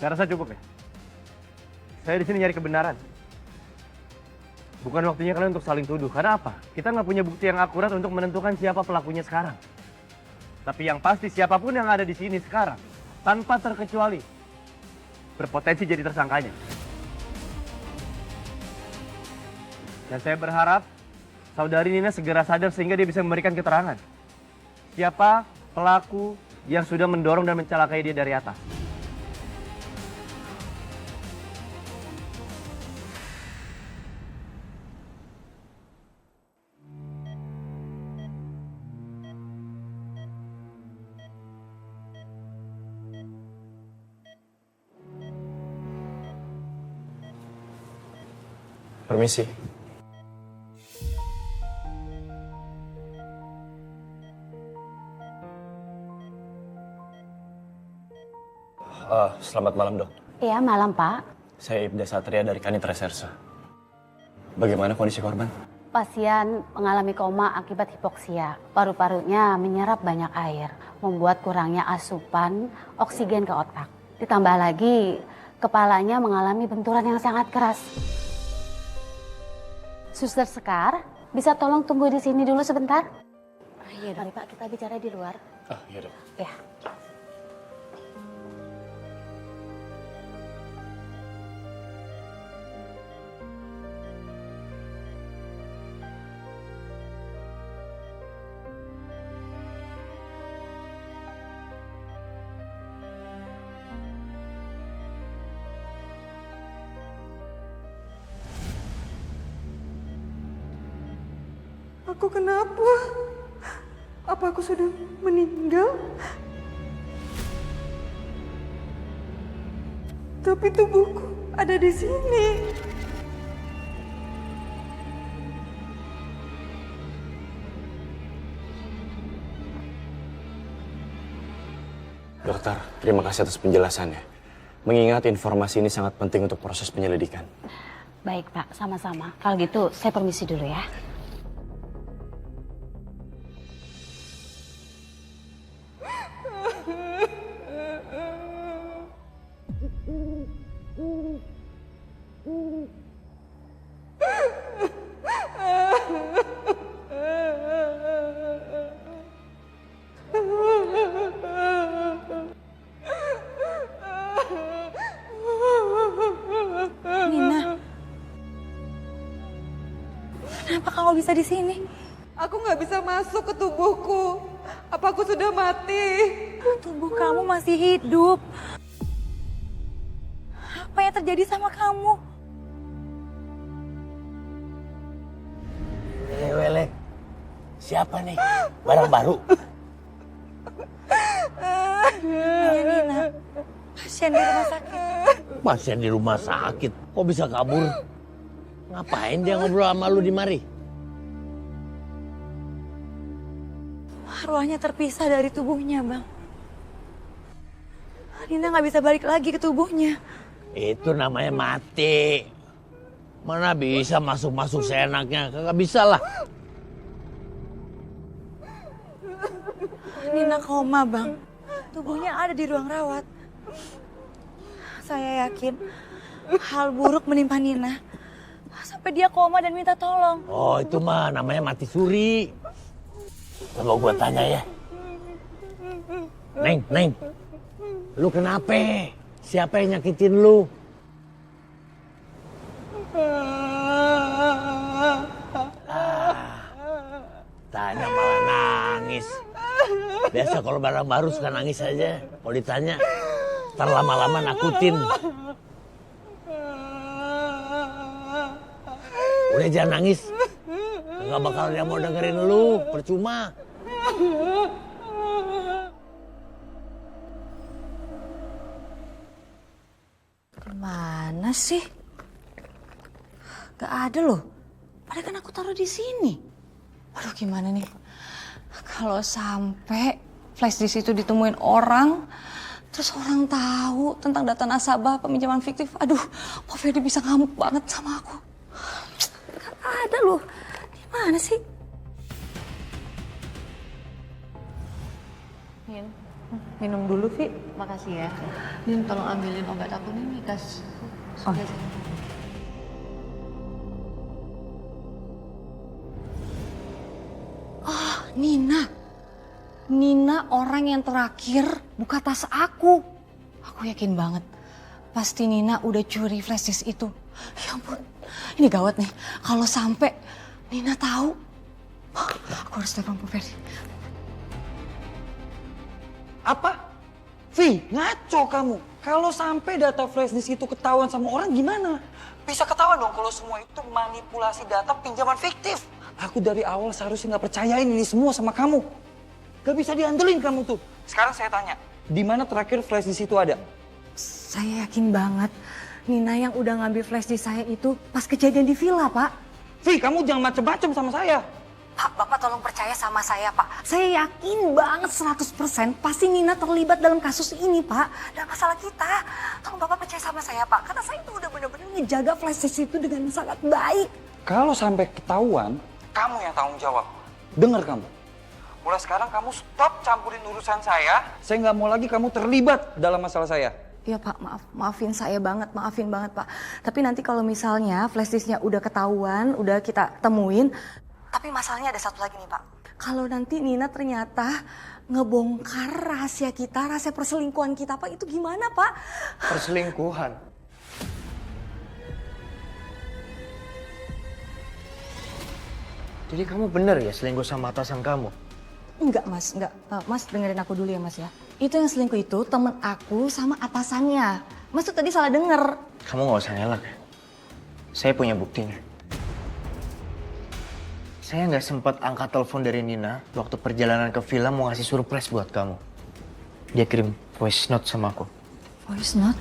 S5: Saya rasa cukup ya. Saya di sini nyari kebenaran. Bukan waktunya kalian untuk saling tuduh. Karena apa? Kita nggak punya bukti yang akurat untuk menentukan siapa pelakunya sekarang. Tapi yang pasti siapapun yang ada di sini sekarang, tanpa terkecuali, berpotensi jadi tersangkanya. Dan saya berharap saudari Nina segera sadar sehingga dia bisa memberikan keterangan. Siapa pelaku yang sudah mendorong dan mencelakai dia dari atas. Permisi. Selamat malam, Dok.
S19: Iya, malam, Pak.
S5: Saya Ibda Satria dari Kanit Reserse. Bagaimana kondisi korban?
S19: Pasien mengalami koma akibat hipoksia. Paru-parunya menyerap banyak air, membuat kurangnya asupan oksigen ke otak. Ditambah lagi, kepalanya mengalami benturan yang sangat keras. Suster Sekar, bisa tolong tunggu di sini dulu sebentar? Iya, mari Pak, kita bicara di luar.
S5: Oh, iya, Dok.
S19: Ya.
S4: Aku kenapa? Apa aku sudah meninggal? Tapi tubuhku ada di sini.
S5: Dokter, terima kasih atas penjelasannya. Mengingat informasi ini sangat penting untuk proses penyelidikan.
S19: Baik, Pak. Sama-sama. Kalau gitu, saya permisi dulu ya.
S7: Nina, kenapa kamu bisa di sini?
S4: Aku nggak bisa masuk ke tubuhku. Apa aku sudah mati?
S7: Tubuh kamu masih hidup. Apa yang terjadi sama kamu?
S3: Wele, siapa nih? Barang baru?
S7: Iya, Nina. Pasien di rumah sakit.
S3: Pasien di rumah sakit? Kok bisa kabur? Ngapain dia ngobrol sama lu di mari?
S7: Arwahnya terpisah dari tubuhnya, Bang. Nina nggak bisa balik lagi ke tubuhnya.
S3: Itu namanya mati. Mana bisa masuk-masuk seenaknya? Kagak bisa lah.
S7: Nina koma, Bang. Tubuhnya ada di ruang rawat. Saya yakin hal buruk menimpa Nina. Sampai dia koma dan minta tolong.
S3: Oh, itu mah namanya mati suri. Coba gua tanya ya. Neng. Lu kenapa? Siapa yang nyakitin lu? Tanya malah nangis. Biasa kalau barang baru suka nangis aja. Kalau ditanya, ntar lama-lama nakutin. Udah jangan nangis. Gak bakal dia mau dengerin lu, percuma.
S7: Mana sih? Gak ada loh. Padahal kan aku taruh di sini. Aduh, gimana nih? Kalau sampai flash disk itu ditemuin orang, terus orang tahu tentang data nasabah peminjaman fiktif, aduh, Pak Ferdi bisa ngamuk banget sama aku. Gak ada loh. Gimana sih?
S9: Minum dulu, Vi.
S15: Makasih ya.
S9: Nin, tolong ambilin obat aku nih, Mikas.
S7: Oh.
S15: Oh, Nina. Nina orang yang terakhir buka tas aku. Aku yakin banget. Pasti Nina udah curi flash disk itu. Ya ampun, ini gawat nih. Kalau sampai Nina tahu, aku harus telepon Pak Ferdi.
S17: Apa? Vi, ngaco kamu. Kalau sampai data flash disk itu ketahuan sama orang gimana? Bisa ketahuan dong kalau semua itu manipulasi data pinjaman fiktif. Aku dari awal seharusnya nggak percayain ini semua sama kamu. Gak bisa diandelin kamu tuh. Sekarang saya tanya, di mana terakhir flash disk itu ada?
S7: Saya yakin banget
S15: Nina yang udah ngambil flash disk saya itu pas kejadian di villa, Pak.
S17: Vi, kamu jangan macem-macem sama saya.
S15: Pak, Bapak tolong percaya sama saya, Pak. Saya yakin banget 100% pasti Nina terlibat dalam kasus ini, Pak. Dan masalah kita. Tolong Bapak percaya sama saya, Pak. Karena saya itu udah bener-bener ngejaga flash disk itu dengan sangat baik.
S17: Kalau sampai ketahuan, kamu yang tanggung jawab. Dengar kamu. Mulai sekarang kamu stop campurin urusan saya. Saya nggak mau lagi kamu terlibat dalam masalah saya.
S15: Iya Pak, maafin saya banget, maafin banget Pak. Tapi nanti kalau misalnya flash disknya udah ketahuan, udah kita temuin. Tapi masalahnya ada satu lagi nih Pak. Kalau nanti Nina ternyata ngebongkar rahasia kita, rahasia perselingkuhan kita Pak, itu gimana Pak?
S14: Perselingkuhan? Jadi kamu bener ya selingkuh sama atasan kamu?
S15: Enggak Mas, enggak. Mas dengerin aku dulu ya Mas ya. Itu yang selingkuh itu temen aku sama atasannya. Mas tuh tadi salah denger.
S14: Kamu gak usah ngelak ya. Saya punya buktinya. Saya nggak sempat angkat telepon dari Nina waktu perjalanan ke villa mau ngasih surprise buat kamu. Dia kirim voice note sama aku.
S15: Voice note?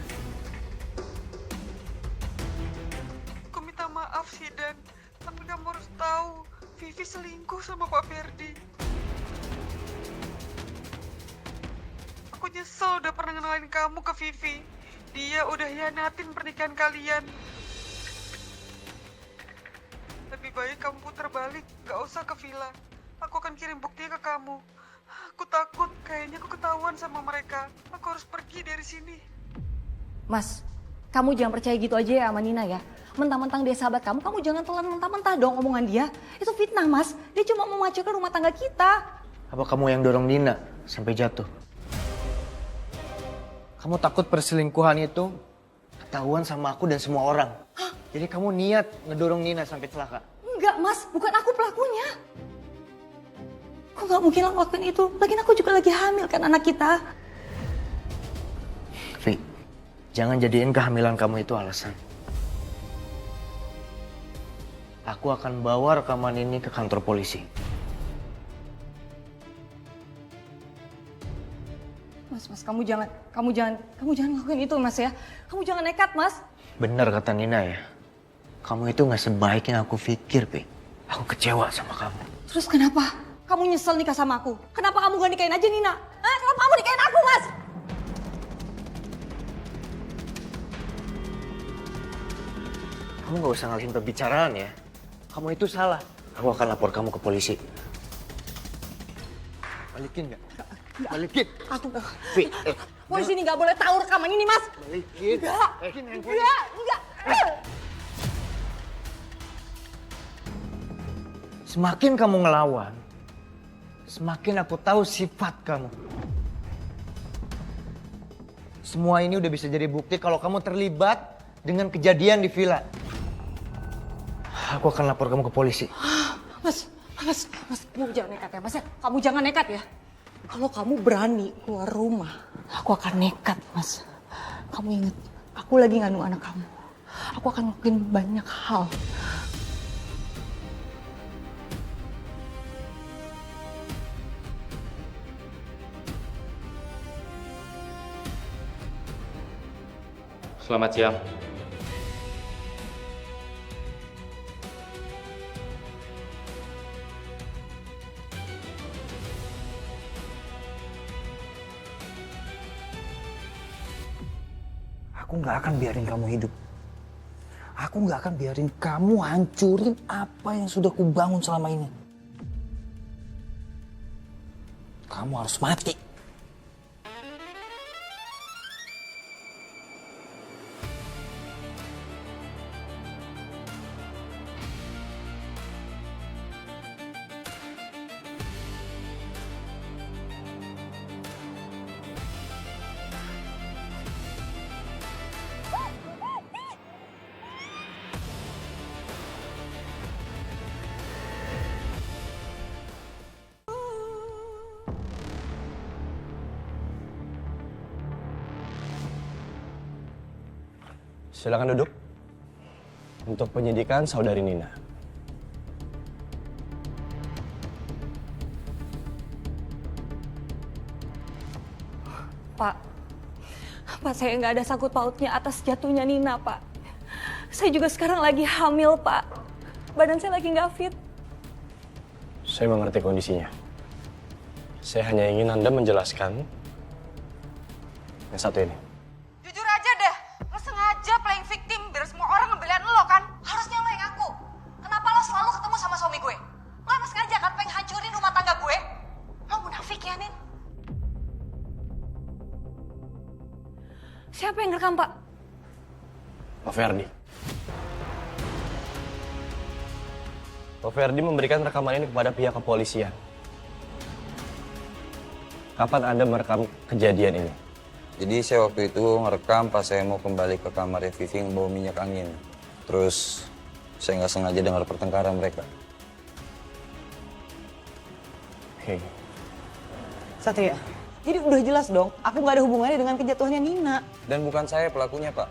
S20: Aku minta maaf sih Dan, tapi kamu harus tahu Vivi selingkuh sama Pak Ferdi. Aku nyesel udah pernah ngenalin kamu ke Vivi. Dia udah hianatin pernikahan kalian. Lebih baik kamu putar balik, gak usah ke villa. Aku akan kirim buktinya ke kamu. Aku takut, kayaknya aku ketahuan sama mereka. Aku harus pergi dari sini.
S15: Mas, kamu jangan percaya gitu aja ya sama Nina ya. Mentang-mentang dia sahabat kamu, kamu jangan telan mentah-mentah dong omongan dia. Itu fitnah Mas, dia cuma mau mengacaukan rumah tangga kita.
S14: Apa kamu yang dorong Nina sampai jatuh? Kamu takut perselingkuhan itu ketahuan sama aku dan semua orang. Jadi kamu niat ngedorong Nina sampai celaka?
S15: Enggak Mas, bukan aku pelakunya. Aku gak mungkin lakukan itu. Lagian aku juga lagi hamil kan anak kita.
S14: Vi, jangan jadiin kehamilan kamu itu alasan. Aku akan bawa rekaman ini ke kantor polisi.
S15: Mas, kamu jangan lakukan itu Mas ya. Kamu jangan nekat Mas.
S14: Benar kata Nina ya. Kamu itu gak sebaik yang aku pikir, Pi. Aku kecewa sama kamu.
S15: Terus kenapa? Kamu nyesel nikah sama aku? Kenapa kamu gak nikahin aja Nina? Kenapa kamu nikahin aku, Mas?
S14: Kamu gak usah ngalihin pembicaraan ya. Kamu itu salah. Aku akan lapor kamu ke polisi. Balikin gak? Balikin.
S15: Aku gak.
S14: Pi,
S15: Polisi ini gak boleh tahu rekaman ini, Mas.
S14: Balikin.
S15: Enggak.
S14: Semakin kamu ngelawan, semakin aku tahu sifat kamu. Semua ini udah bisa jadi bukti kalau kamu terlibat dengan kejadian di villa. Aku akan lapor kamu ke polisi.
S15: Mas, kamu jangan nekat ya, Mas. Kamu jangan nekat ya. Kalau kamu berani keluar rumah, aku akan nekat, Mas. Kamu ingat, aku lagi ngandung anak kamu. Aku akan ngelakuin banyak hal.
S11: Selamat siang.
S17: Aku nggak akan biarin kamu hidup. Aku nggak akan biarin kamu hancurin apa yang sudah kubangun selama ini. Kamu harus mati.
S5: Silakan duduk. Untuk penyidikan saudari Nina.
S15: Pak,
S16: Pak, saya nggak ada sangkut pautnya atas jatuhnya Nina, Pak. Saya juga sekarang lagi hamil, Pak. Badan saya lagi nggak fit.
S5: Saya mengerti kondisinya. Saya hanya ingin Anda menjelaskan yang satu ini.
S4: Jujur aja deh, lo sengaja playing victim biar semua orang ngebelain lo kan? Harusnya lo yang ngaku. Kenapa lo selalu ketemu sama suami gue? Lo emang sengaja kan pengen hancurin rumah tangga gue? Lo munafik ya, Nin?
S16: Siapa yang rekam, Pak?
S5: Pak Ferdi. Pak Ferdi memberikan rekaman ini kepada pihak kepolisian. Kapan Anda merekam kejadian ini?
S8: Jadi saya waktu itu ngerekam pas saya mau kembali ke kamarnya Vivi bawa minyak angin. Terus saya nggak sengaja dengar pertengkaran mereka.
S5: Oke.
S4: Satria, jadi udah jelas dong, aku nggak ada hubungannya dengan kejatuhannya Nina.
S8: Dan bukan saya pelakunya, Pak.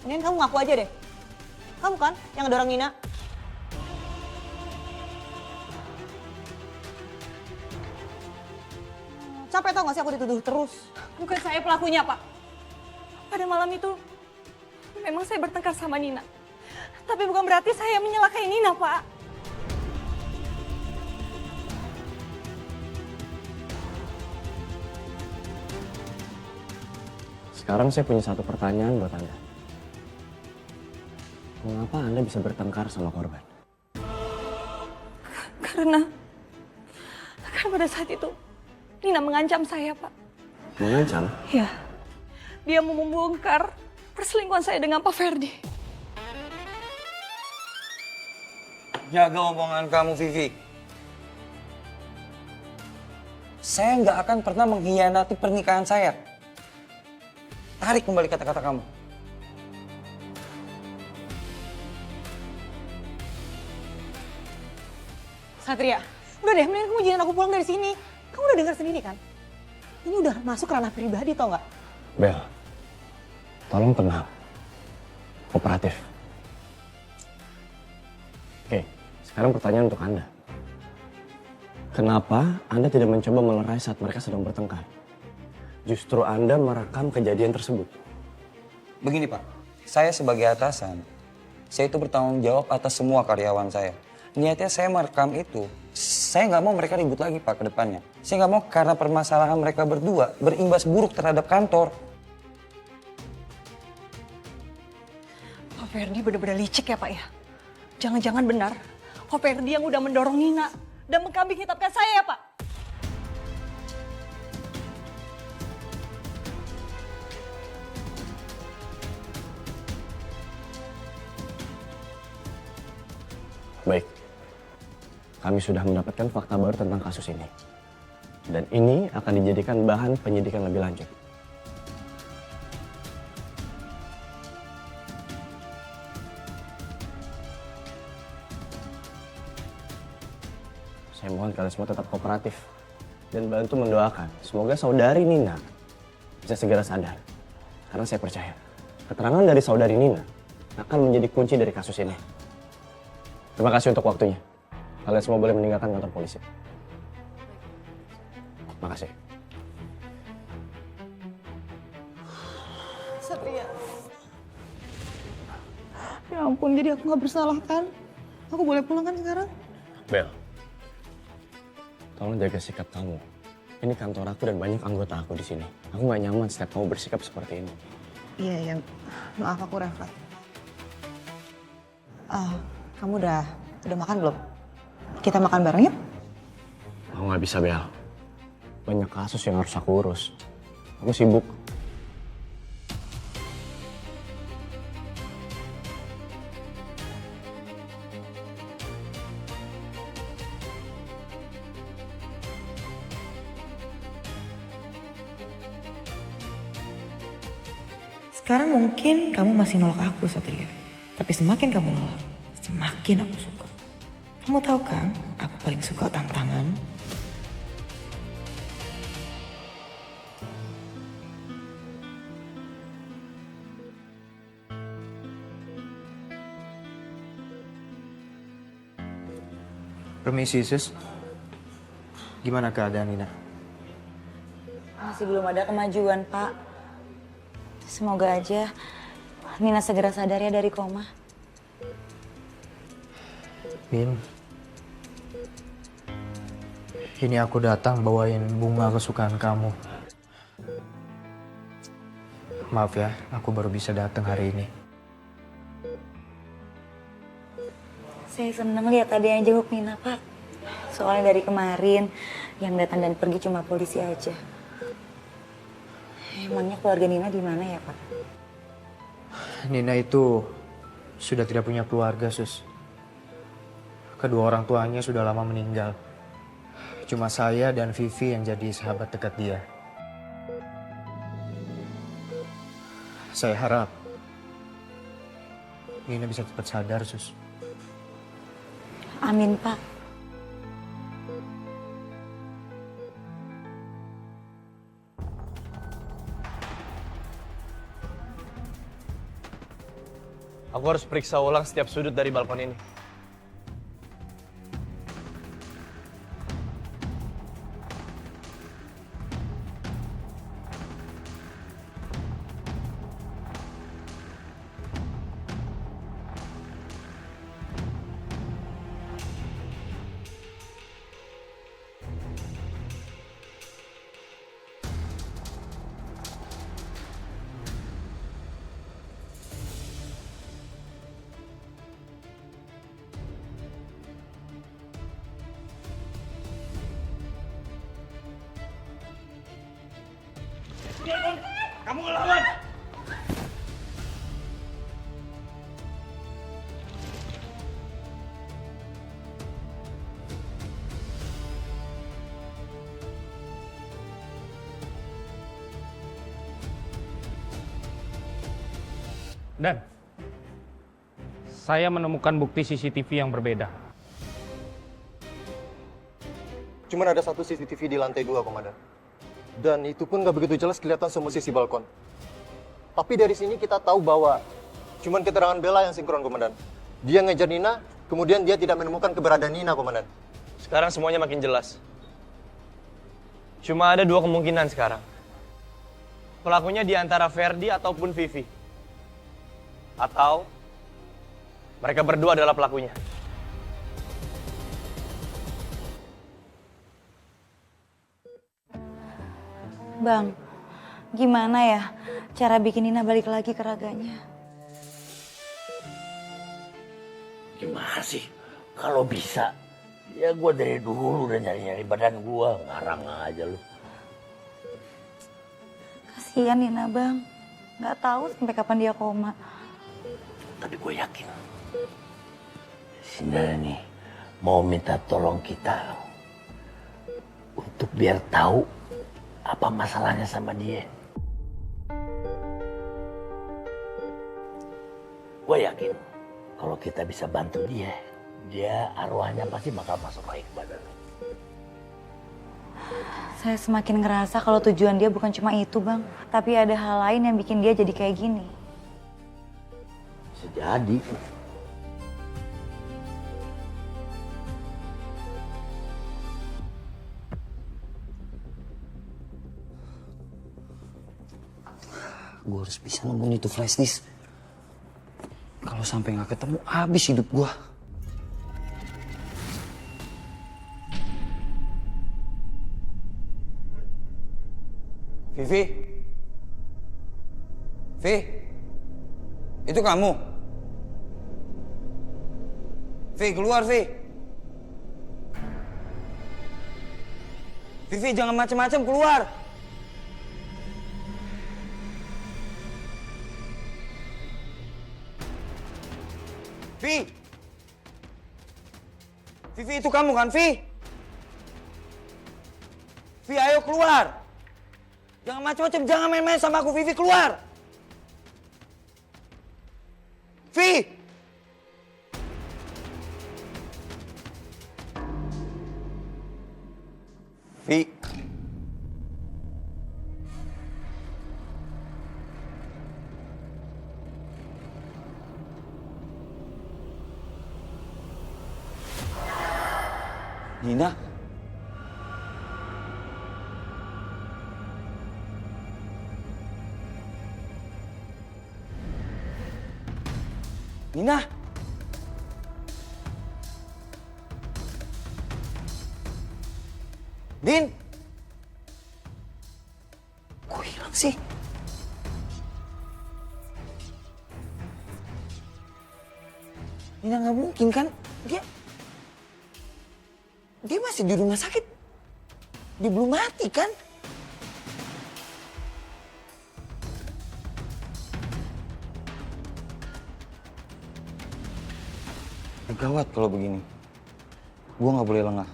S4: Ini kamu ngaku aja deh. Kamu kan yang ngedorong Nina? Capek tau gak sih aku dituduh terus?
S16: Bukan saya pelakunya, Pak. Pada malam itu, memang saya bertengkar sama Nina. Tapi bukan berarti saya menyalakai Nina, Pak.
S1: Sekarang saya punya satu pertanyaan buat Anda. Mengapa Anda bisa bertengkar sama korban?
S16: Karena pada saat itu, Nina mengancam saya, Pak.
S1: Mengancam?
S16: Ya, dia mau membongkar perselingkuhan saya dengan Pak Ferdi.
S8: Jaga omongan kamu, Vivi. Saya nggak akan pernah mengkhianati pernikahan saya. Tarik kembali kata-kata kamu.
S4: Satria, udah deh, mending kamu izinin aku pulang dari sini. Kamu udah dengar sendiri kan? Ini udah masuk ranah pribadi tau nggak?
S1: Bel, tolong tenang. Kooperatif. Oke, sekarang pertanyaan untuk Anda. Kenapa Anda tidak mencoba melerai saat mereka sedang bertengkar? Justru Anda merekam kejadian tersebut.
S8: Begini, Pak. Saya sebagai atasan, saya itu bertanggung jawab atas semua karyawan saya. Niatnya saya merekam itu, saya nggak mau mereka ribut lagi, Pak, ke depannya. Saya nggak mau karena permasalahan mereka berdua berimbas buruk terhadap kantor.
S16: Pak Ferdi benar-benar licik ya, Pak ya? Jangan-jangan benar, Pak Ferdi yang udah mendorong Nina dan mengkambing hitamkan saya ya, Pak?
S1: Baik, kami sudah mendapatkan fakta baru tentang kasus ini. Dan ini akan dijadikan bahan penyidikan lebih lanjut. Saya mohon kalian semua tetap kooperatif dan bantu mendoakan. Semoga saudari Nina bisa segera sadar. Karena saya percaya, keterangan dari saudari Nina akan menjadi kunci dari kasus ini. Terima kasih untuk waktunya. Kalian semua boleh meninggalkan kantor polisi. Terima kasih.
S4: Satria. Ya ampun, jadi aku nggak bersalah kan? Aku boleh pulang kan sekarang?
S1: Bel, tolong jaga sikap kamu. Ini kantor aku dan banyak anggota aku di sini. Aku nggak nyaman setiap kamu bersikap seperti ini.
S4: Iya, ya. Maaf aku Reva. Kamu udah makan belum? Kita makan bareng yuk?
S1: Aku nggak bisa, Bel. Banyak kasus yang harus aku urus. Aku sibuk.
S4: Sekarang mungkin kamu masih nolak aku, Satria. Tapi semakin kamu nolak, semakin aku suka. Kamu tahu kan, aku paling suka tantangan.
S14: Permisi, Sus.
S12: Gimana keadaan Nina?
S4: Masih belum ada kemajuan, Pak. Semoga aja Nina segera sadar ya dari koma.
S12: Min, ini aku datang bawain bunga kesukaan kamu. Maaf ya, aku baru bisa datang hari ini.
S4: Saya seneng lihat ada yang jenguk Nina, Pak. Soalnya dari kemarin yang datang dan pergi cuma polisi aja. Emangnya keluarga Nina di mana ya, Pak?
S12: Nina itu sudah tidak punya keluarga, Sus. Kedua orang tuanya sudah lama meninggal. Cuma saya dan Vivi yang jadi sahabat dekat dia. Saya harap Nina bisa cepat sadar, Sus.
S4: Amin, Pak.
S5: Aku harus periksa ulang setiap sudut dari balkon ini.
S2: Kamu ngelawan! Dan saya menemukan bukti CCTV yang berbeda.
S21: Cuman ada satu CCTV di lantai 2, Komandan. Dan itu pun nggak begitu jelas kelihatan semua sisi balkon. Tapi dari sini kita tahu bahwa cuman keterangan Bella yang sinkron, Komandan. Dia ngejar Nina, kemudian dia tidak menemukan keberadaan Nina, Komandan.
S5: Sekarang semuanya makin jelas. Cuma ada dua kemungkinan sekarang. Pelakunya di antara Ferdi ataupun Vivi. Atau mereka berdua adalah pelakunya.
S4: Bang, gimana ya cara bikin Nina balik lagi ke raganya?
S3: Gimana sih? Kalau bisa, ya gue dari dulu udah nyari-nyari badan gue. Ngarang aja lu.
S4: Kasihan Nina, Bang. Nggak tahu sampai kapan dia koma.
S3: Tapi gue yakin, si Nina nih mau minta tolong kita untuk biar tahu apa masalahnya sama dia. Gue yakin kalau kita bisa bantu dia, arwahnya pasti bakal masuk lagi ke badan.
S4: Saya semakin ngerasa kalau tujuan dia bukan cuma itu, Bang. Tapi ada hal lain yang bikin dia jadi kayak gini.
S3: Bisa jadi.
S17: Gue harus bisa nemuin itu flash disk. Kalau sampai nggak ketemu, habis hidup gue.
S8: Vivi? Vi? Itu kamu? Vi, keluar, Vi. Vivi, jangan macam-macam, keluar. Vi! Vivi, itu kamu kan, Vi? Vi, ayo keluar. Jangan macam-macam, jangan main-main sama aku, Vivi, keluar. Vi! Vi.
S17: Nina? Nina. Din. Kok hilang sih? Nina nggak mungkin kan? Dia masih di rumah sakit. Dia belum mati kan? Gawat kalau begini. Gue nggak boleh lengah.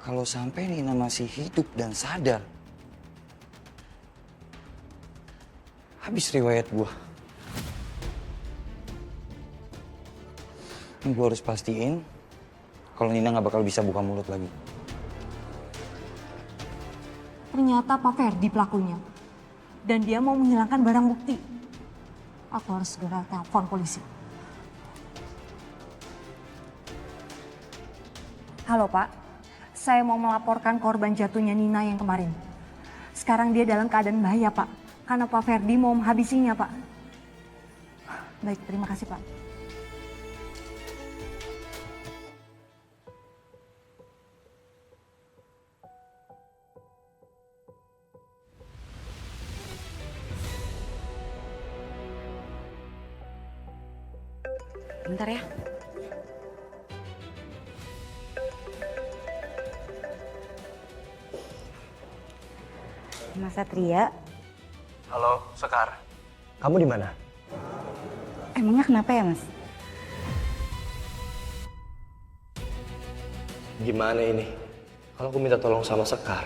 S17: Kalau sampai Nina masih hidup dan sadar, habis riwayat gue. Gue harus pastiin kalau Nina nggak bakal bisa buka mulut lagi.
S7: Ternyata Pak Ferdi pelakunya. Dan dia mau menghilangkan barang bukti. Aku harus segera telepon polisi. Halo Pak, saya mau melaporkan korban jatuhnya Nina yang kemarin. Sekarang dia dalam keadaan bahaya Pak, karena Pak Ferdi mau menghabisinya Pak. Baik, terima kasih Pak.
S15: Bentar ya.
S4: Mas Satria,
S5: Halo, Sekar. Kamu di mana?
S4: emangnya kenapa ya Mas?
S5: Gimana ini? Kalau aku minta tolong sama Sekar,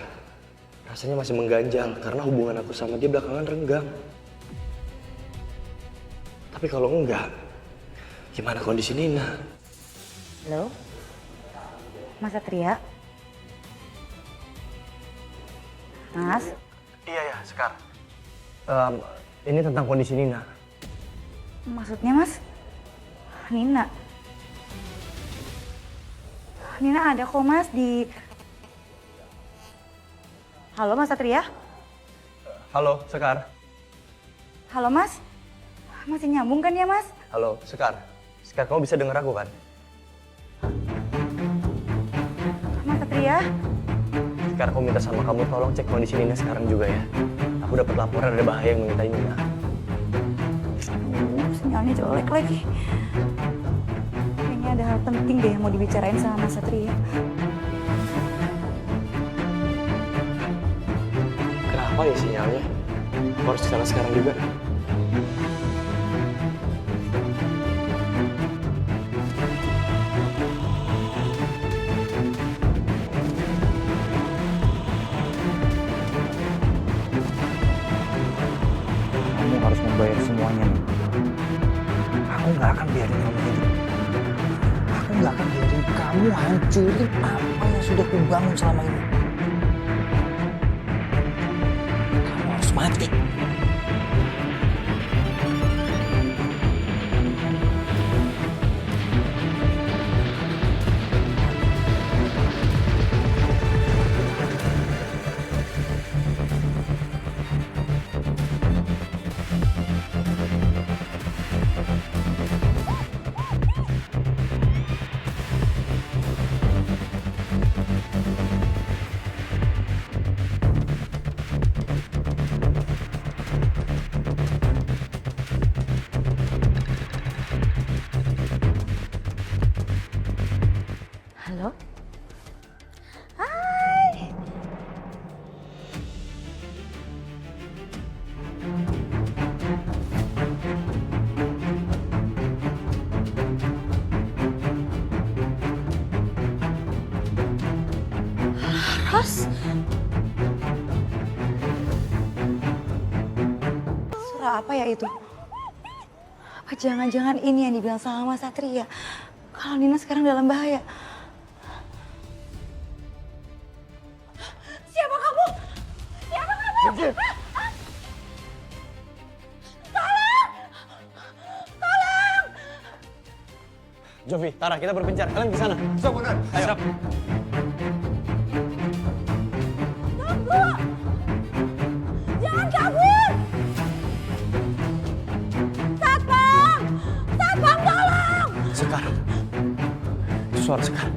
S5: rasanya masih mengganjal karena hubungan aku sama dia belakangan renggang. Tapi kalau enggak, gimana kondisi Nina?
S4: Halo? Mas Satria? Mas?
S5: Iya ya, Sekar. Ini tentang kondisi Nina.
S4: Maksudnya Mas? Nina? Nina ada kok Mas di... Halo Mas Satria?
S5: Halo, Sekar.
S4: Halo Mas? Masih nyambung kan ya Mas?
S5: Halo, Sekar. Sekar, kamu bisa dengar aku kan?
S4: Mas Satria?
S5: Sekar, aku minta sama kamu tolong cek kondisi Nina sekarang juga ya. Aku dapat laporan ada bahaya yang mengintai Nina.
S4: Sinyalnya jelek lagi. Kayaknya ada hal penting deh yang mau dibicarain sama Mas Satria.
S5: Kenapa ya sinyalnya? Aku harus kesana sekarang juga.
S17: Kamu harus membayar semuanya nih. Aku nggak akan biarin kamu hidup. Aku nggak akan biarin kamu hancurin apa yang sudah kubangun selama ini. Kamu harus mati.
S4: Halo? Hai!
S15: Ros,
S4: Suara apa ya itu? Apa jangan-jangan ini yang dibilang sama Mas Satria? Kalau Nina sekarang dalam bahaya.
S15: siapa kamu? Siapa kamu? Tolong! Tolong!
S5: Jovi, Tara, kita berpencar. Kalian ke sana.
S21: Siap, Komandan.
S5: Ayo. Siap.
S15: Tunggu! Jangan kabur! Satpam! Satpam,
S5: Sekar. Itu suara Sekar.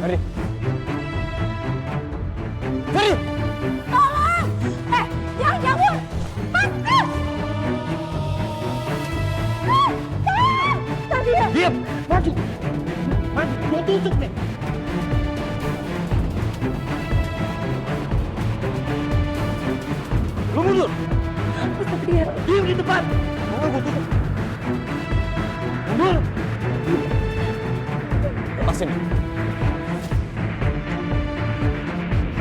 S5: Ferdi. Ferdi!
S7: Tolong! Jangan kabur! Mas! Tolong! Tadi ya!
S5: Diam! Maju! Maju! Gua tutup nih! Lu mundur! Diam di depan! Mau gua tutup! Mundur! Lepasin dia!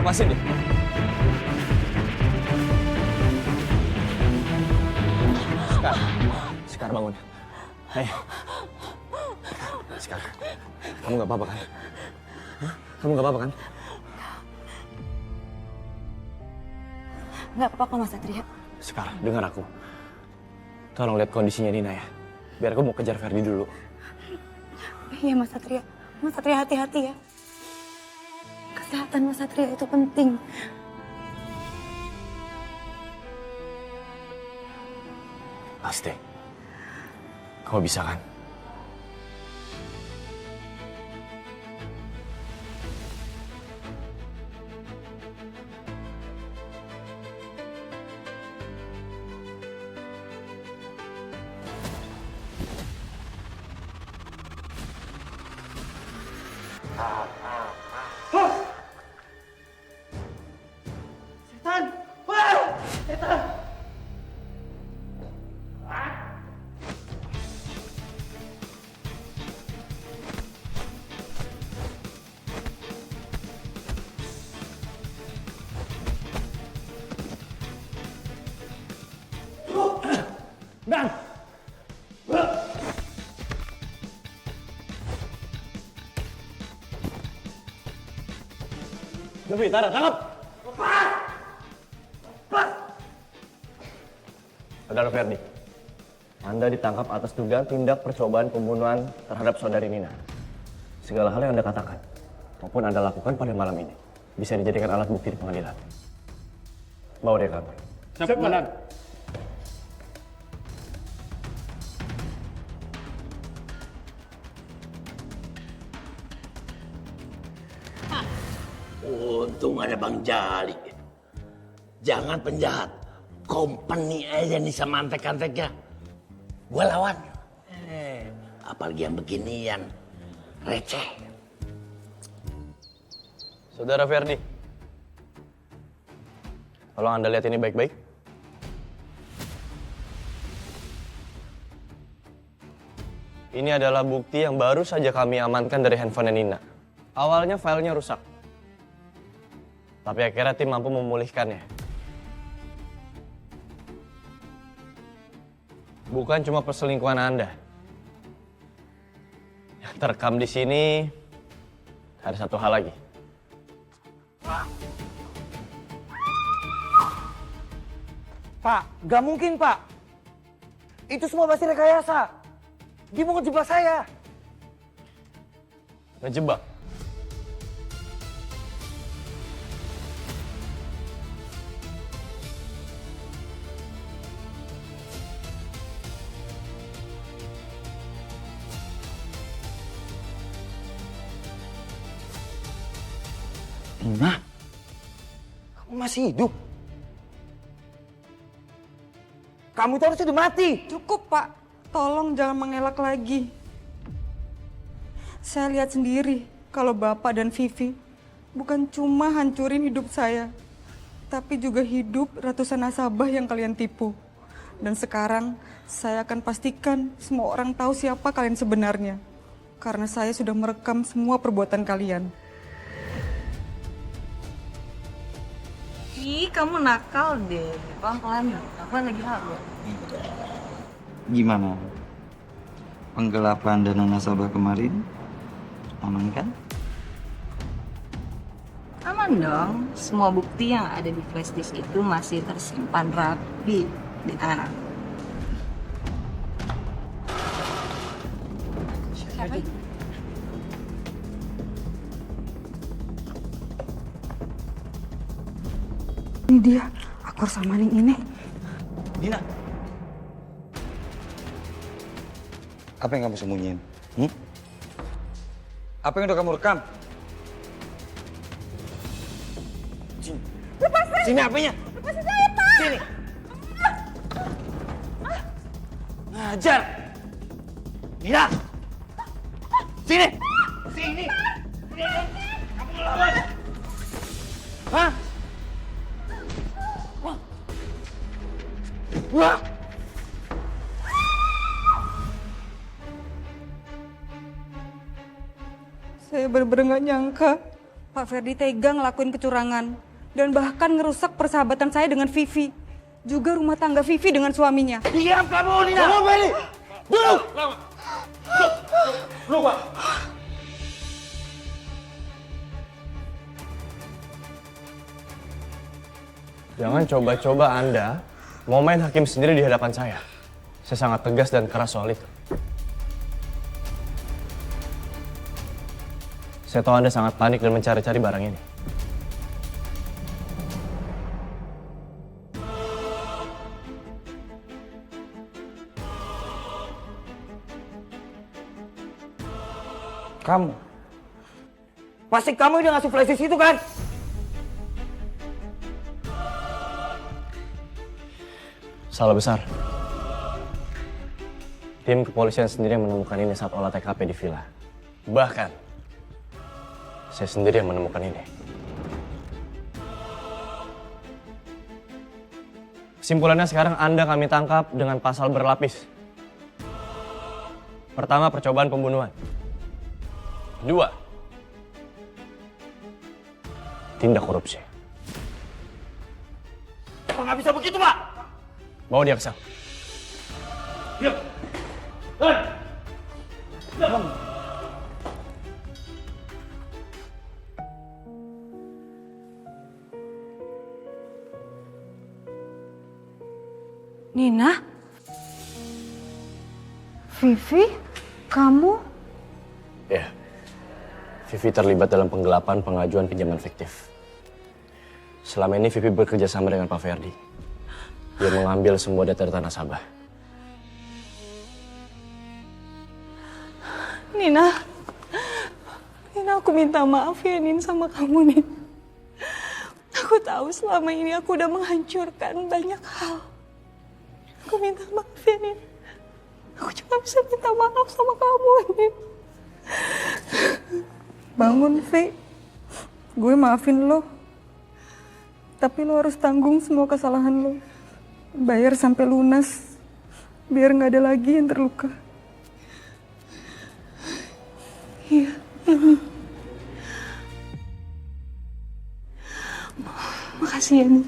S5: Lepasin dia! Sekar bangun. Ayo. Sekar, kamu gak apa-apa kan? Hah? Kamu gak apa-apa kan?
S4: Nggak apa-apa Mas Satria.
S5: Sekar, dengar aku. Tolong lihat kondisinya Nina ya. Biar aku mau kejar Ferdi dulu.
S4: Iya Mas Satria. Mas Satria hati-hati ya. Kesehatan Mas Satria itu penting.
S5: Pasti. Kamu bisa kan?
S17: Setan! Wah! Setan!
S5: Dan! Luffy, Tara, tangkap! Saudara Ferdi, Anda ditangkap atas dugaan tindak percobaan pembunuhan terhadap saudari Nina. Segala hal yang Anda katakan, maupun Anda lakukan pada malam ini, bisa dijadikan alat bukti di pengadilan. Bawa dia ke kantor.
S2: Siap, Komandan.
S3: Untung ada Bang Jali. Jangan penjahat. Company aja nih sama antek-anteknya. Gue lawan. Apalagi yang beginian. Receh.
S5: Saudara Ferdi, tolong Anda lihat ini baik-baik. Ini adalah bukti yang baru saja kami amankan dari handphone Nina. Awalnya filenya rusak. Tapi akhirnya tim mampu memulihkannya. Bukan cuma perselingkuhan Anda. Yang terekam di sini ada satu hal lagi.
S17: Pak, gak mungkin Pak. Itu semua pasti rekayasa. Dia mau ngejebak saya.
S5: Ngejebak?
S17: Nina, kamu masih hidup? Kamu itu harusnya udah mati.
S20: Cukup, Pak. Tolong jangan mengelak lagi. Saya lihat sendiri kalau Bapak dan Vivi bukan cuma hancurin hidup saya, tapi juga hidup ratusan nasabah yang kalian tipu. Dan sekarang saya akan pastikan semua orang tahu siapa kalian sebenarnya. Karena saya sudah merekam semua perbuatan kalian.
S4: Ih, kamu nakal deh. Pelan-pelan, aku kan lagi halu.
S17: Gimana? Penggelapan dana nasabah kemarin? Aman kan?
S4: Aman dong. Semua bukti yang ada di flash disk itu masih tersimpan rapi di tangan aku.
S7: Siapa?
S20: Ini dia. Aku harus amanin ini.
S5: Nina.
S17: Apa yang kamu sembunyiin? Apa yang udah kamu rekam?
S7: Lepasin!
S17: Sini HP-nya.
S7: Lepasin saya, Pak!
S17: Sini. Ngajar. Nina. Sini. Sini. Kamu ngelawan. Hah? Wah.
S20: Saya bener-bener gak nyangka Pak Ferdi tega ngelakuin kecurangan dan bahkan ngerusak persahabatan saya dengan Vivi. Juga rumah tangga Vivi dengan suaminya.
S17: Diam kamu, Nina!
S20: Kamu, Ferdi!
S17: Duduk! Duduk, Pak!
S5: Jangan coba-coba Anda mau main hakim sendiri di hadapan saya. Saya sangat tegas dan keras soal itu. Saya tahu Anda sangat panik dan mencari-cari barang ini.
S17: Kamu? Pasti kamu udah ngasih flash disk itu kan?
S5: Salah besar. Tim kepolisian sendiri yang menemukan ini saat olah TKP di villa. Bahkan, saya sendiri yang menemukan ini. Kesimpulannya sekarang Anda kami tangkap dengan pasal berlapis. Pertama, percobaan pembunuhan. Kedua, tindak korupsi.
S17: Apa nggak bisa begitu, Pak?
S5: Bawa dia ke sel.
S17: Diam! Diam!
S20: Nina? Vivi? Kamu?
S5: Ya, Vivi terlibat dalam penggelapan pengajuan pinjaman fiktif. Selama ini Vivi bekerja sama dengan Pak Ferdi. Dia mengambil semua data-data nasabah.
S20: Nina, aku minta maaf ya Nin sama kamu Nin. Aku tahu selama ini aku udah menghancurkan banyak hal. Aku minta maaf ya Nin. Aku cuma bisa minta maaf sama kamu Nin. Bangun Vi, gue maafin lo. Tapi lo harus tanggung semua kesalahan lo. Bayar sampai lunas, biar nggak ada lagi yang terluka. Iya. Makasih ya, Nin.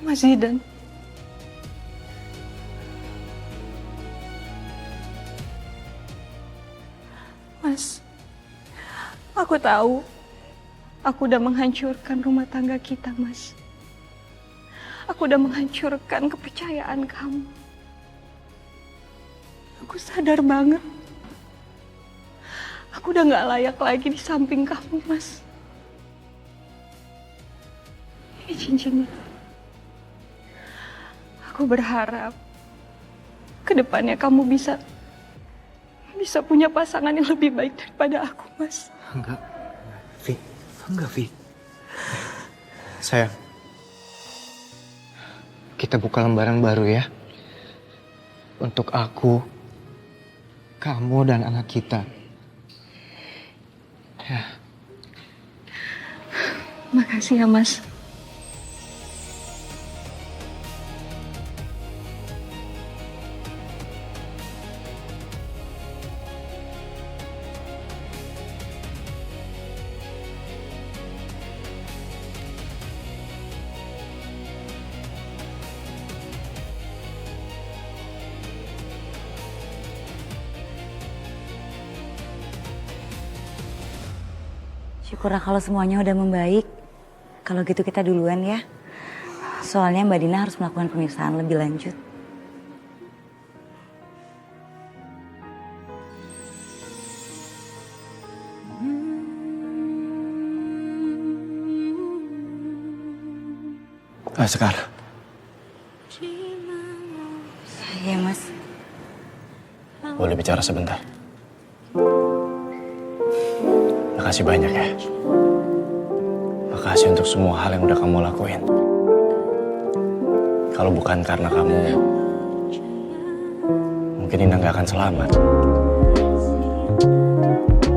S20: Mas Zidan. Mas, aku tahu aku udah menghancurkan rumah tangga kita, Mas. Aku udah menghancurkan kepercayaan kamu. Aku sadar banget. Aku udah gak layak lagi di samping kamu, Mas. Ini cincinnya. Aku berharap kedepannya kamu bisa punya pasangan yang lebih baik daripada aku, Mas.
S14: Enggak, Vi. Sayang, kita buka lembaran baru ya. Untuk aku, kamu dan anak kita. Ya.
S20: Makasih ya, Mas.
S4: Syukurlah kalau semuanya udah membaik. Kalau gitu kita duluan ya. Soalnya Mbak Dina harus melakukan pemeriksaan lebih lanjut.
S5: Sekar.
S15: Iya, Mas.
S5: Boleh bicara sebentar? Makasih banyak ya. Makasih untuk semua hal yang udah kamu lakuin. Kalau bukan karena kamu, mungkin Nina nggak akan selamat.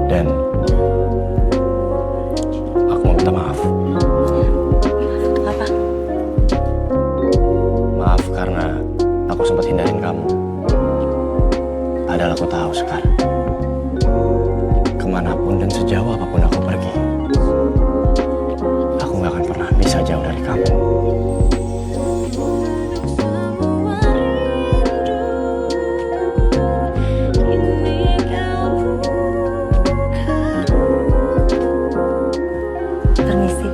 S5: Dan aku mau minta maaf.
S15: Apa?
S5: Maaf karena aku sempat hindarin kamu. Padahal aku tahu sekarang. Kemanapun dan sejauh apapun aku pergi, aku nggak akan pernah bisa jauh dari kamu.
S15: Permisi.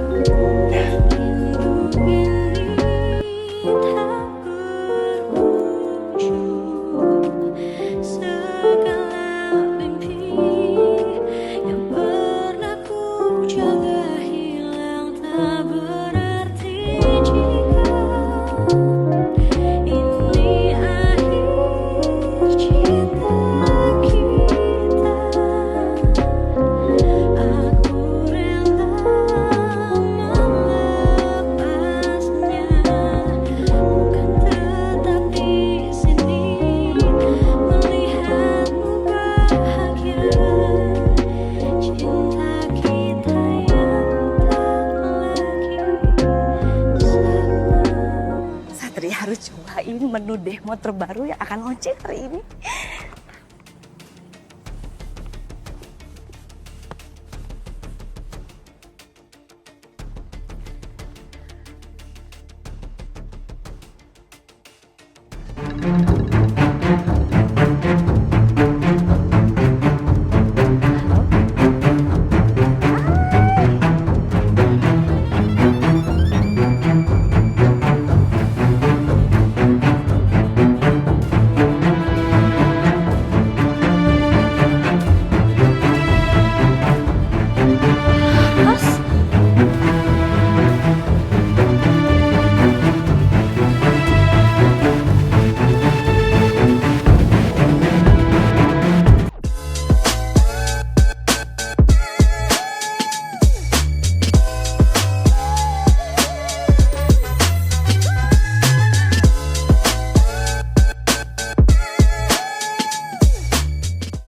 S15: Satria harus cobain menu demo terbaru yang akan launching hari ini.
S5: Thank you.